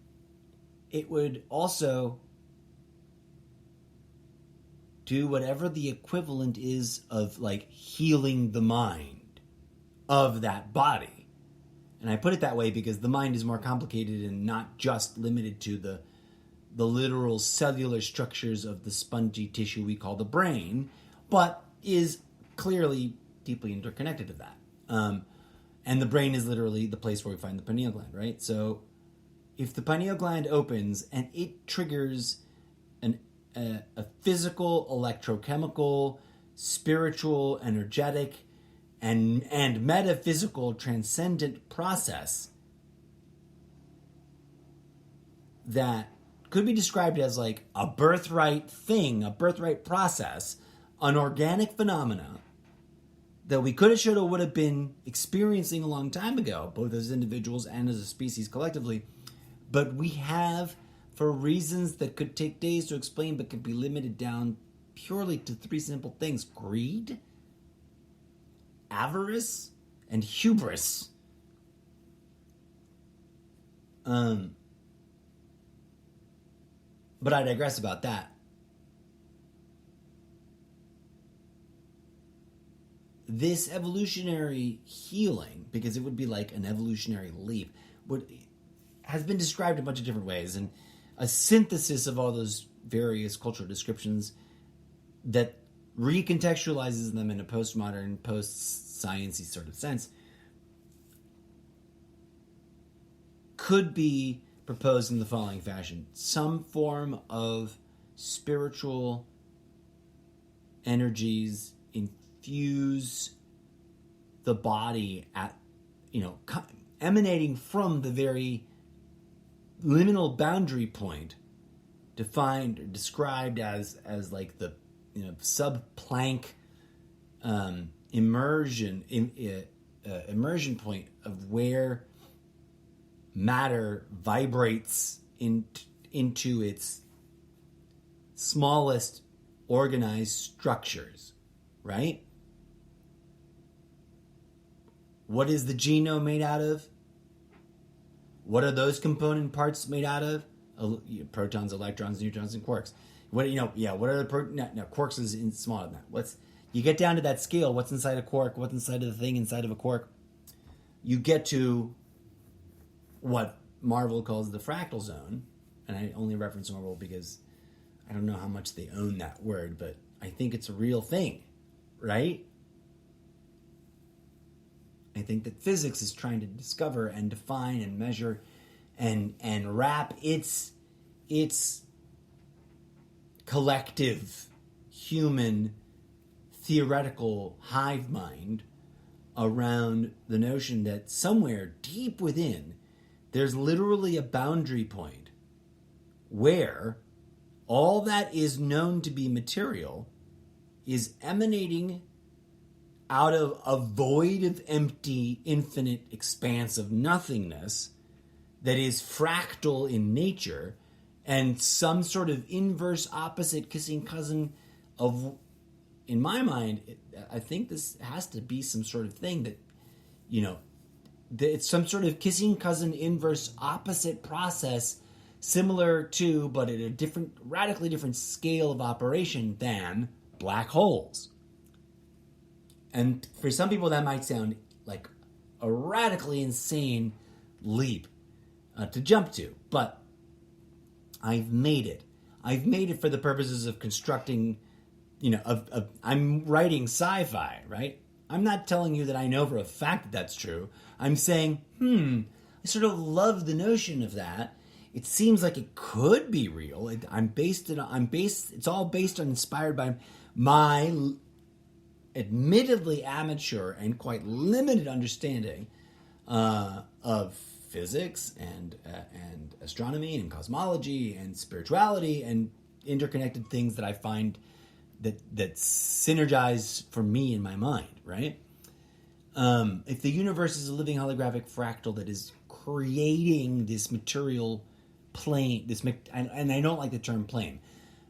It would also do whatever the equivalent is of like healing the mind of that body. And I put it that way because the mind is more complicated and not just limited to the literal cellular structures of the spongy tissue we call the brain, but is clearly deeply interconnected to that. And the brain is literally the place where we find the pineal gland, right? So if the pineal gland opens and it triggers a physical, electrochemical, spiritual, energetic, and metaphysical transcendent process that could be described as like a birthright thing, a birthright process, an organic phenomena that we could have, should have, would have been experiencing a long time ago, both as individuals and as a species collectively. But we have, for reasons that could take days to explain but could be limited down purely to three simple things: greed, avarice, and hubris. But I digress about that. This evolutionary healing, because it would be like an evolutionary leap, has been described in a bunch of different ways, and a synthesis of all those various cultural descriptions that recontextualizes them in a postmodern, post-sciencey sort of sense could be proposed in the following fashion. Some form of spiritual energies infuse the body at, emanating from the very liminal boundary point defined or described as like the subplank immersion immersion point of where matter vibrates into its smallest organized structures, right? What is the genome made out of? What are those component parts made out of? Protons, electrons, neutrons, and quarks. What are the quarks is smaller than that. You get down to that scale? What's inside a quark? What's inside of the thing inside of a quark? You get to what Marvel calls the fractal zone, and I only reference Marvel because I don't know how much they own that word, but I think it's a real thing, right? I think that physics is trying to discover and define and measure and wrap its collective human theoretical hive mind around the notion that somewhere deep within there's literally a boundary point where all that is known to be material is emanating out of a void of empty, infinite expanse of nothingness that is fractal in nature and some sort of inverse, opposite, kissing cousin of, in my mind, I think this has to be some sort of thing that, it's some sort of kissing cousin, inverse, opposite process, similar to, but at a radically different scale of operation than black holes. And for some people, that might sound like a radically insane leap to jump to. But I've made it. I've made it for the purposes of constructing, I'm writing sci-fi, right? I'm not telling you that I know for a fact that that's true. I'm saying, I sort of love the notion of that. It seems like it could be real. It's all based on, inspired by my admittedly amateur and quite limited understanding of physics and astronomy and cosmology and spirituality and interconnected things that I find that synergize for me in my mind, right? If the universe is a living holographic fractal that is creating this material plane, and I don't like the term plane,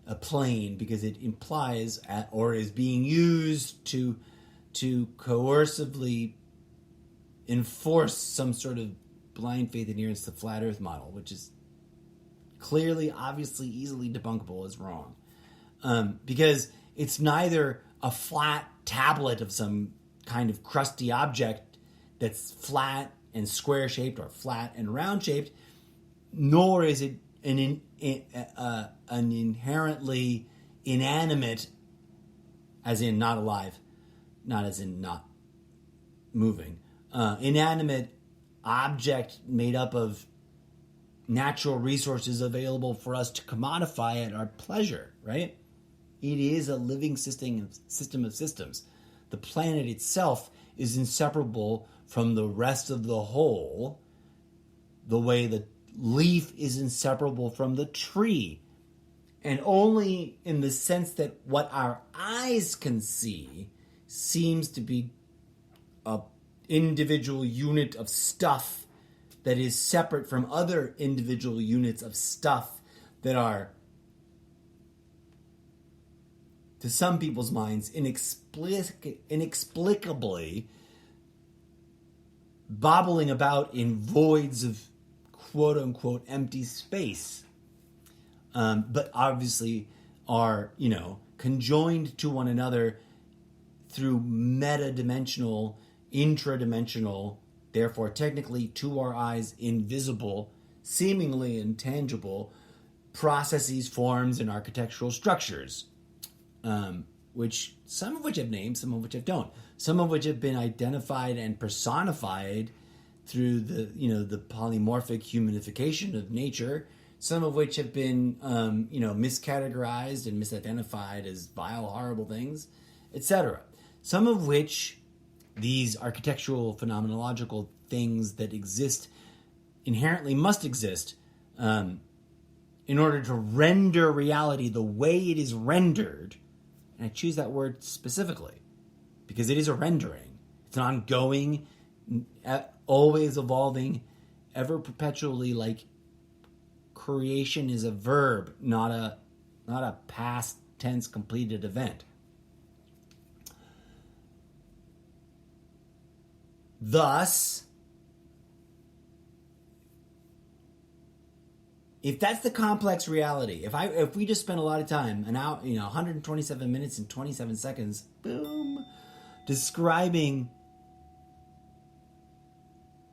a plane, because it implies or is being used to coercively enforce some sort of blind faith adherence to the flat earth model, which is clearly, obviously, easily debunkable as wrong. Because it's neither a flat tablet of some kind of crusty object that's flat and square shaped or flat and round shaped, nor is it an inherently inanimate, as in not alive, not as in not moving, inanimate object made up of natural resources available for us to commodify at our pleasure, right? It is a living system of systems. The planet itself is inseparable from the rest of the whole, the way the leaf is inseparable from the tree. And only in the sense that what our eyes can see seems to be an individual unit of stuff that is separate from other individual units of stuff that are, to some people's minds, inexplicably bobbling about in voids of quote-unquote empty space, but obviously are, conjoined to one another through meta-dimensional, intra-dimensional, therefore technically to our eyes invisible, seemingly intangible processes, forms, and architectural structures, which some of which have names, some of which have don't, some of which have been identified and personified through the polymorphic humanification of nature, some of which have been miscategorized and misidentified as vile, horrible things, etc. Some of which, these architectural, phenomenological things that exist, inherently must exist in order to render reality the way it is rendered. And I choose that word specifically because it is a rendering. It's an ongoing, always evolving, ever perpetually, like, creation is a verb, not a past tense completed event. Thus, if that's the complex reality, if we just spend a lot of time, an hour, 127 minutes and 27 seconds, boom, describing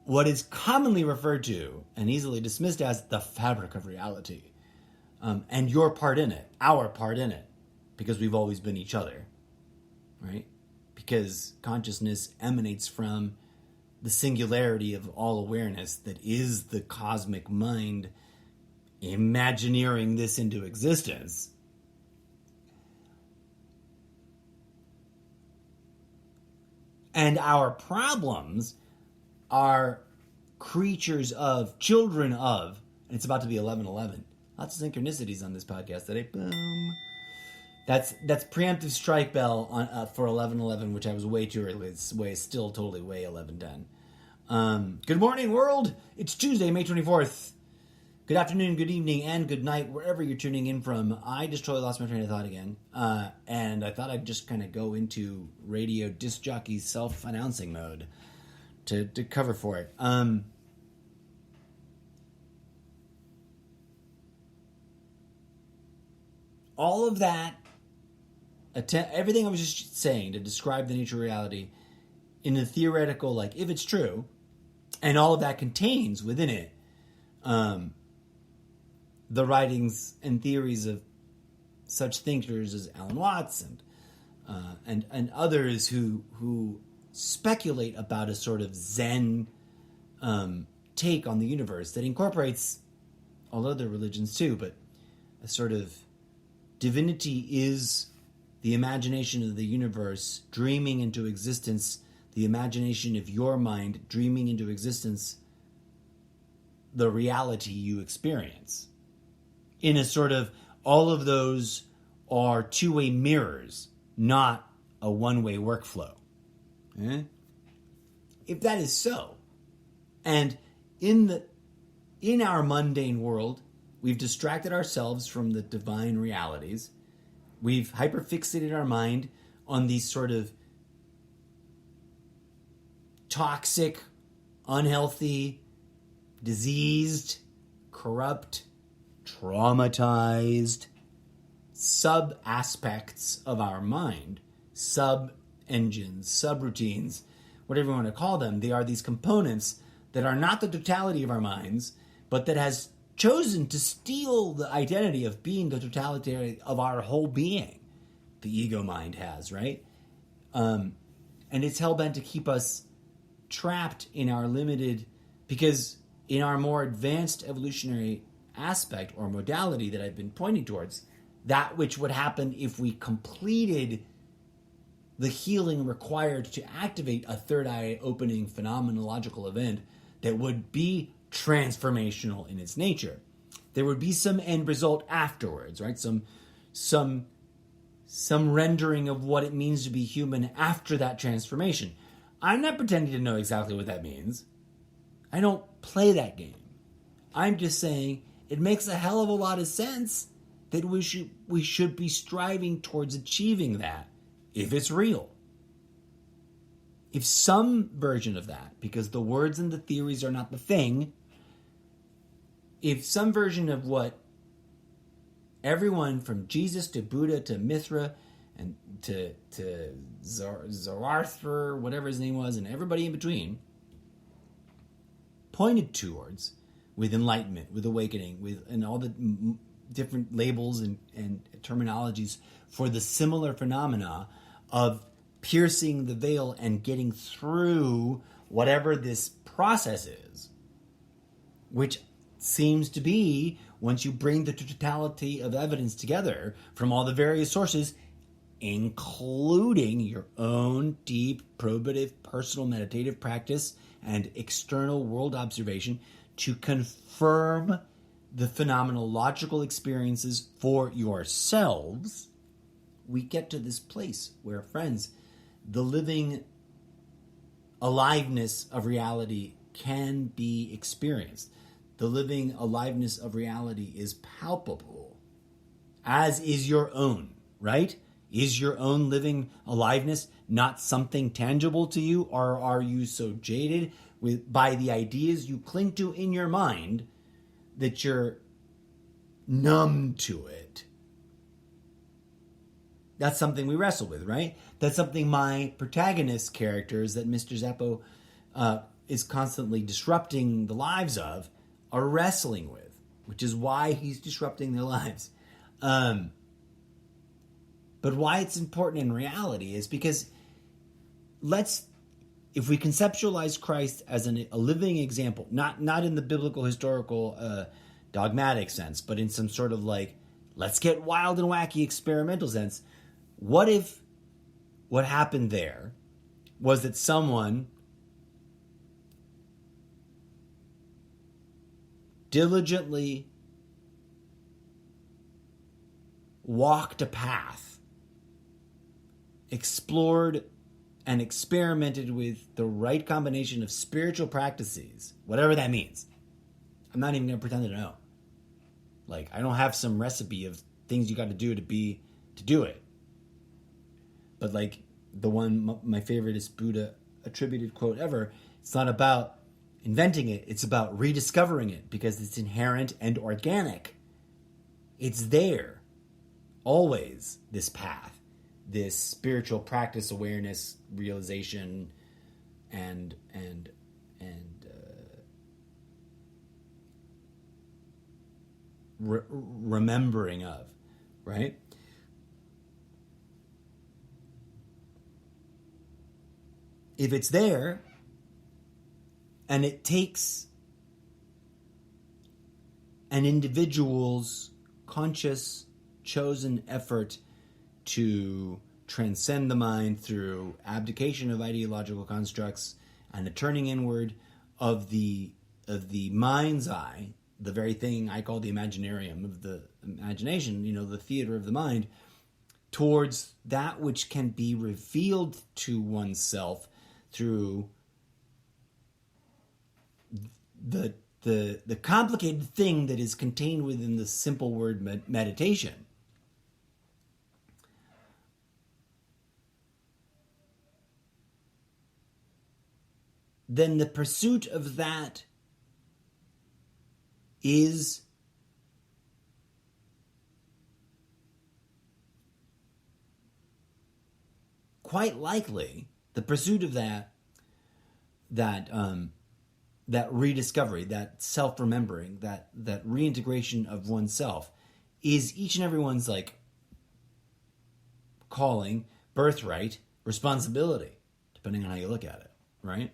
what is commonly referred to and easily dismissed as the fabric of reality, and your part in it, our part in it, because we've always been each other, right? Because consciousness emanates from the singularity of all awareness that is the cosmic mind imagineering this into existence. And our problems are creatures of, children of, and it's about to be 11:11. Lots of synchronicities on this podcast today. Boom. That's preemptive strike bell on for 11:11, which I was way too early. It's still totally way 11:10. Good morning, world. It's Tuesday, May 24th. Good afternoon, good evening, and good night, wherever you're tuning in from. I just totally lost my train of thought again. And I thought I'd just kind of go into radio disc jockey self-announcing mode to cover for it. All of that, everything I was just saying to describe the nature of reality in the theoretical, like, if it's true, and all of that contains within it the writings and theories of such thinkers as Alan Watts and others who speculate about a sort of Zen take on the universe that incorporates all other religions too, but a sort of divinity is the imagination of the universe dreaming into existence, the imagination of your mind dreaming into existence the reality you experience. In a sort of, all of those are two-way mirrors, not a one-way workflow. If that is so, and in our mundane world, we've distracted ourselves from the divine realities, we've hyperfixated our mind on these sort of toxic, unhealthy, diseased, corrupt, traumatized sub-aspects of our mind, sub-engines, sub-routines, whatever you want to call them. They are these components that are not the totality of our minds, but that has chosen to steal the identity of being the totality of our whole being. The ego mind has, right? And it's hell-bent to keep us trapped in our limited, because in our more advanced evolutionary aspect or modality that I've been pointing towards, that which would happen if we completed the healing required to activate a third eye opening phenomenological event that would be transformational in its nature. There would be some end result afterwards, right? Some rendering of what it means to be human after that transformation. I'm not pretending to know exactly what that means. I don't play that game. I'm just saying it makes a hell of a lot of sense that we should be striving towards achieving that if it's real. If some version of that, because the words and the theories are not the thing, if some version of what everyone from Jesus to Buddha to Mithra and to Zoroaster, whatever his name was, and everybody in between pointed towards, with enlightenment, with awakening, and all the different labels and terminologies for the similar phenomena of piercing the veil and getting through whatever this process is, which seems to be, once you bring the totality of evidence together from all the various sources, including your own deep, probative, personal meditative practice and external world observation, to confirm the phenomenological experiences for yourselves, we get to this place where, friends, the living aliveness of reality can be experienced. The living aliveness of reality is palpable, as is your own, right? Is your own living aliveness not something tangible to you, or are you so jaded by the ideas you cling to in your mind that you're numb to it? That's something we wrestle with, right? That's something my protagonist characters that Mr. Zeppo is constantly disrupting the lives of are wrestling with, which is why he's disrupting their lives. But why it's important in reality is because if we conceptualize Christ as a living example, not in the biblical, historical, dogmatic sense, but in some sort of like, let's get wild and wacky experimental sense, what if what happened there was that someone diligently walked a path, explored and experimented with the right combination of spiritual practices, whatever that means. I'm not even going to pretend to know. Like, I don't have some recipe of things you got to do to do it. But like the one, my favorite is Buddha attributed quote ever. It's not about inventing it. It's about rediscovering it because it's inherent and organic. It's there. Always this path, this spiritual practice, awareness, realization, and remembering of, right? If it's there, and it takes an individual's conscious, chosen effort to transcend the mind through abdication of ideological constructs and the turning inward of the mind's eye, the very thing I call the imaginarium of the imagination, the theater of the mind, towards that which can be revealed to oneself through the complicated thing that is contained within the simple word meditation. Then the pursuit of that is quite likely the pursuit of that rediscovery, that self-remembering, that reintegration of oneself is each and everyone's like calling, birthright, responsibility, depending on how you look at it, right?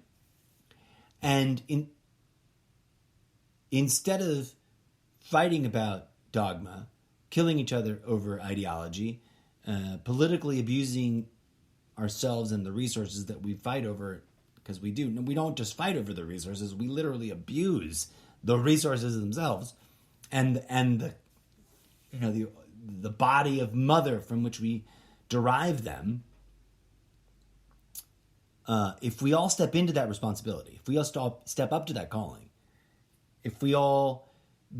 And instead of fighting about dogma, killing each other over ideology, politically abusing ourselves and the resources that we fight over, because we do. We don't just fight over the resources, we literally abuse the resources themselves and the body of mother from which we derive them. If we all step into that responsibility, if we all step up to that calling, if we all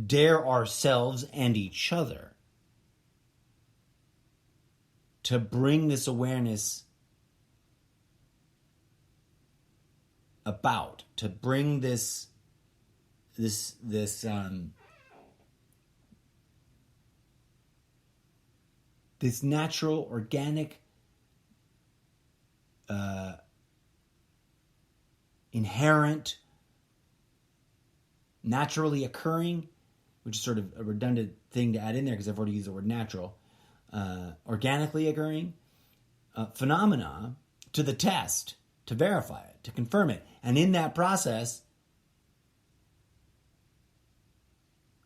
dare ourselves and each other to bring this awareness about, to bring this natural, organic, inherent, naturally occurring, which is sort of a redundant thing to add in there because I've already used the word natural, organically occurring phenomena to the test, to verify it, to confirm it. And in that process,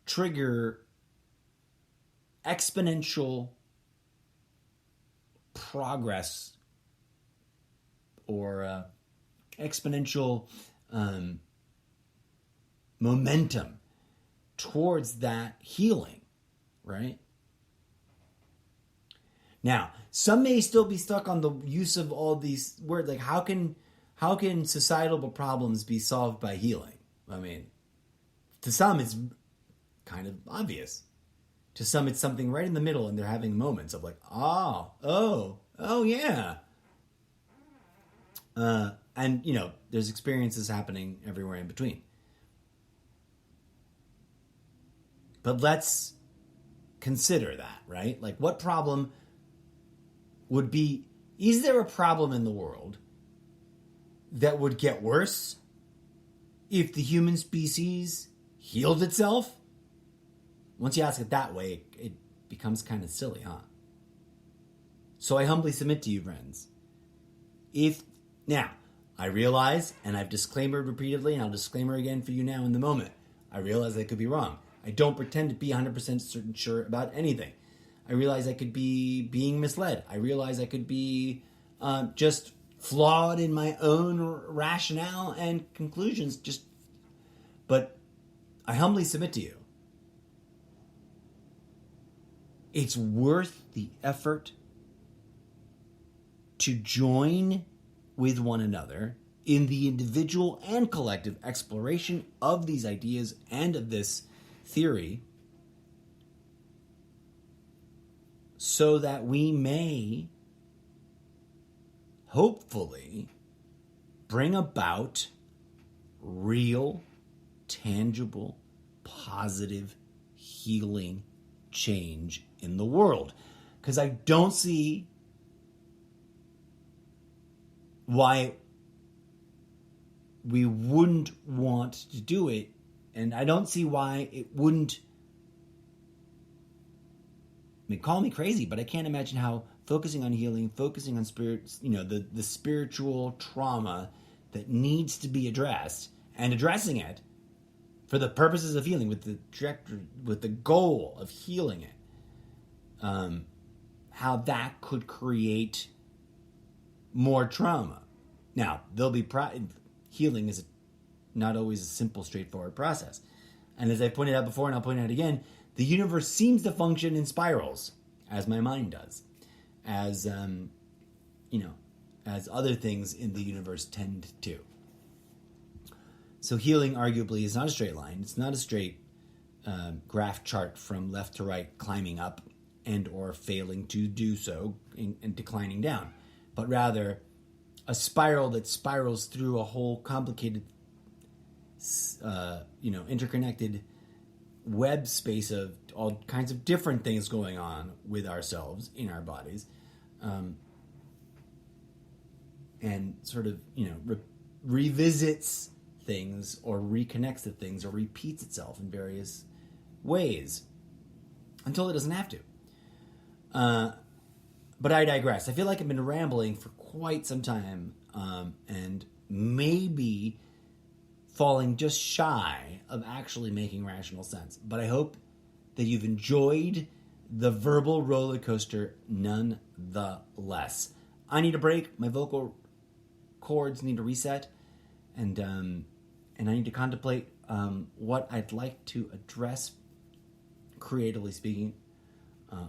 trigger exponential progress or exponential momentum towards that healing, right? Now, some may still be stuck on the use of all these words, like how can societal problems be solved by healing? I mean, to some it's kind of obvious. To some it's something right in the middle, and they're having moments of like, oh yeah. And there's experiences happening everywhere in between. But let's consider that, right? Like, what problem would be, is there a problem in the world that would get worse if the human species healed itself? Once you ask it that way, it becomes kind of silly, huh? So I humbly submit to you, friends. Now, I realize, and I've disclaimed repeatedly, and I'll disclaimer again for you now in the moment, I realize I could be wrong. I don't pretend to be 100% sure about anything. I realize I could be being misled. I realize I could be just flawed in my own rationale and conclusions. But I humbly submit to you, it's worth the effort to join with one another in the individual and collective exploration of these ideas and of this theory, so that we may hopefully bring about real, tangible, positive, healing change in the world. Because I don't see why we wouldn't want to do it, and I don't see why it wouldn't. I mean, call me crazy, but I can't imagine how focusing on healing, focusing on spirit, the spiritual trauma that needs to be addressed, and addressing it for the purposes of healing, with the goal of healing it, how that could create more trauma. Now, healing is not always a simple, straightforward process. And as I pointed out before, and I'll point out again, the universe seems to function in spirals, as my mind does, as other things in the universe tend to. So healing, arguably, is not a straight line. It's not a straight graph chart from left to right, climbing up and or failing to do so and declining down, but rather a spiral that spirals through a whole complicated, interconnected web space of all kinds of different things going on with ourselves in our bodies, and sort of revisits things or reconnects to things or repeats itself in various ways until it doesn't have to. But I digress. I feel like I've been rambling for quite some time, and maybe falling just shy of actually making rational sense. But I hope that you've enjoyed the verbal roller coaster nonetheless. I need a break. My vocal cords need to reset, and I need to contemplate what I'd like to address, creatively speaking,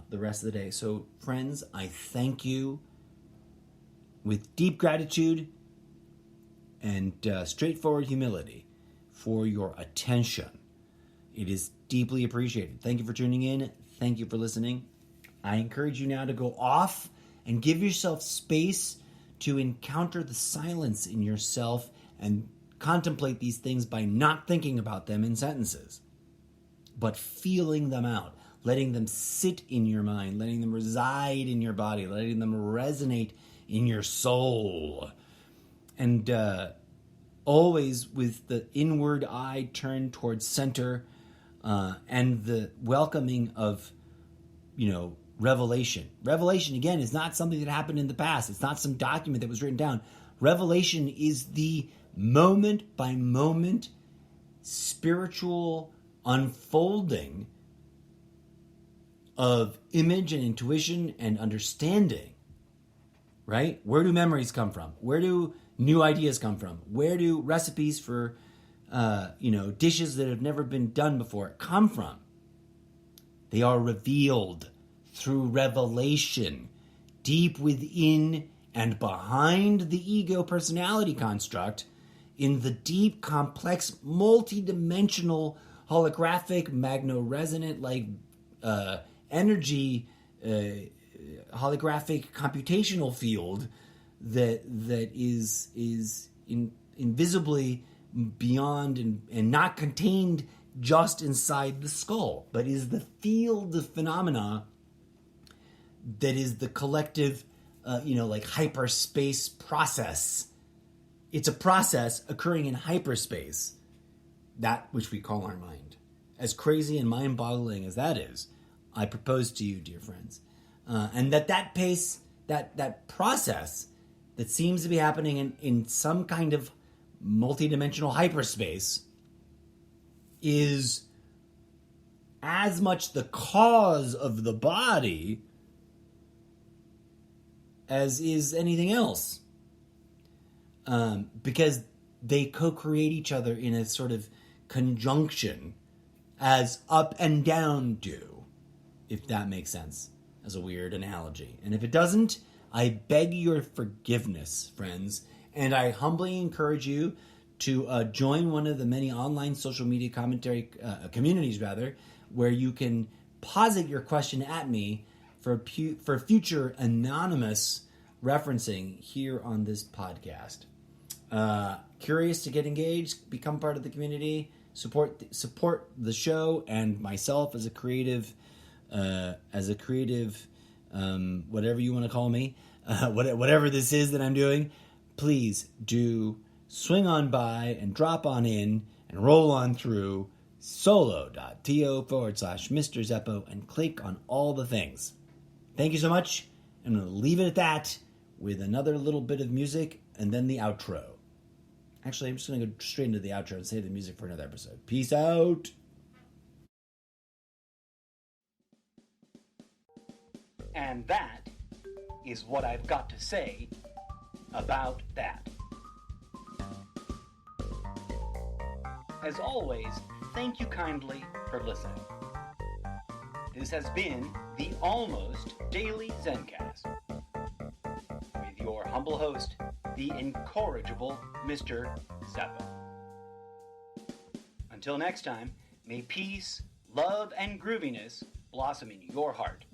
the rest of the day. So, friends, I thank you with deep gratitude and straightforward humility for your attention. It is deeply appreciated. Thank you for tuning in. Thank you for listening. I encourage you now to go off and give yourself space to encounter the silence in yourself and contemplate these things by not thinking about them in sentences, but feeling them out, letting them sit in your mind, letting them reside in your body, letting them resonate in your soul. And always with the inward eye turned towards center, and the welcoming of, revelation. Revelation, again, is not something that happened in the past. It's not some document that was written down. Revelation is the moment by moment spiritual unfolding of image and intuition and understanding, right? Where do memories come from? Where do new ideas come from? Where do recipes for, dishes that have never been done before come from? They are revealed through revelation, deep within and behind the ego personality construct, in the deep, complex, multi-dimensional, holographic, magnoresonant, energy, holographic computational field that is invisibly beyond and not contained just inside the skull, but is the field of phenomena that is the collective, hyperspace process. It's a process occurring in hyperspace, that which we call our mind. As crazy and mind-boggling as that is, I propose to you, dear friends, and that pace, that process that seems to be happening in some kind of multidimensional hyperspace is as much the cause of the body as is anything else. Because they co-create each other in a sort of conjunction as up and down do, if that makes sense, as a weird analogy. And if it doesn't, I beg your forgiveness, friends, and I humbly encourage you to join one of the many online social media communities, where you can posit your question at me for future anonymous referencing here on this podcast. Curious to get engaged, become part of the community, support the show and myself as a creative, whatever you want to call me, whatever this is that I'm doing. Please do swing on by and drop on in and roll on through solo.to/Mr. Zeppo and click on all the things. Thank you so much. I'm going to leave it at that with another little bit of music and then the outro. Actually, I'm just going to go straight into the outro and save the music for another episode. Peace out. And that is what I've got to say about that. As always, thank you kindly for listening. This has been the Almost Daily Zencast, with your humble host, the incorrigible Mr. Zeppo. Until next time, may peace, love, and grooviness blossom in your heart.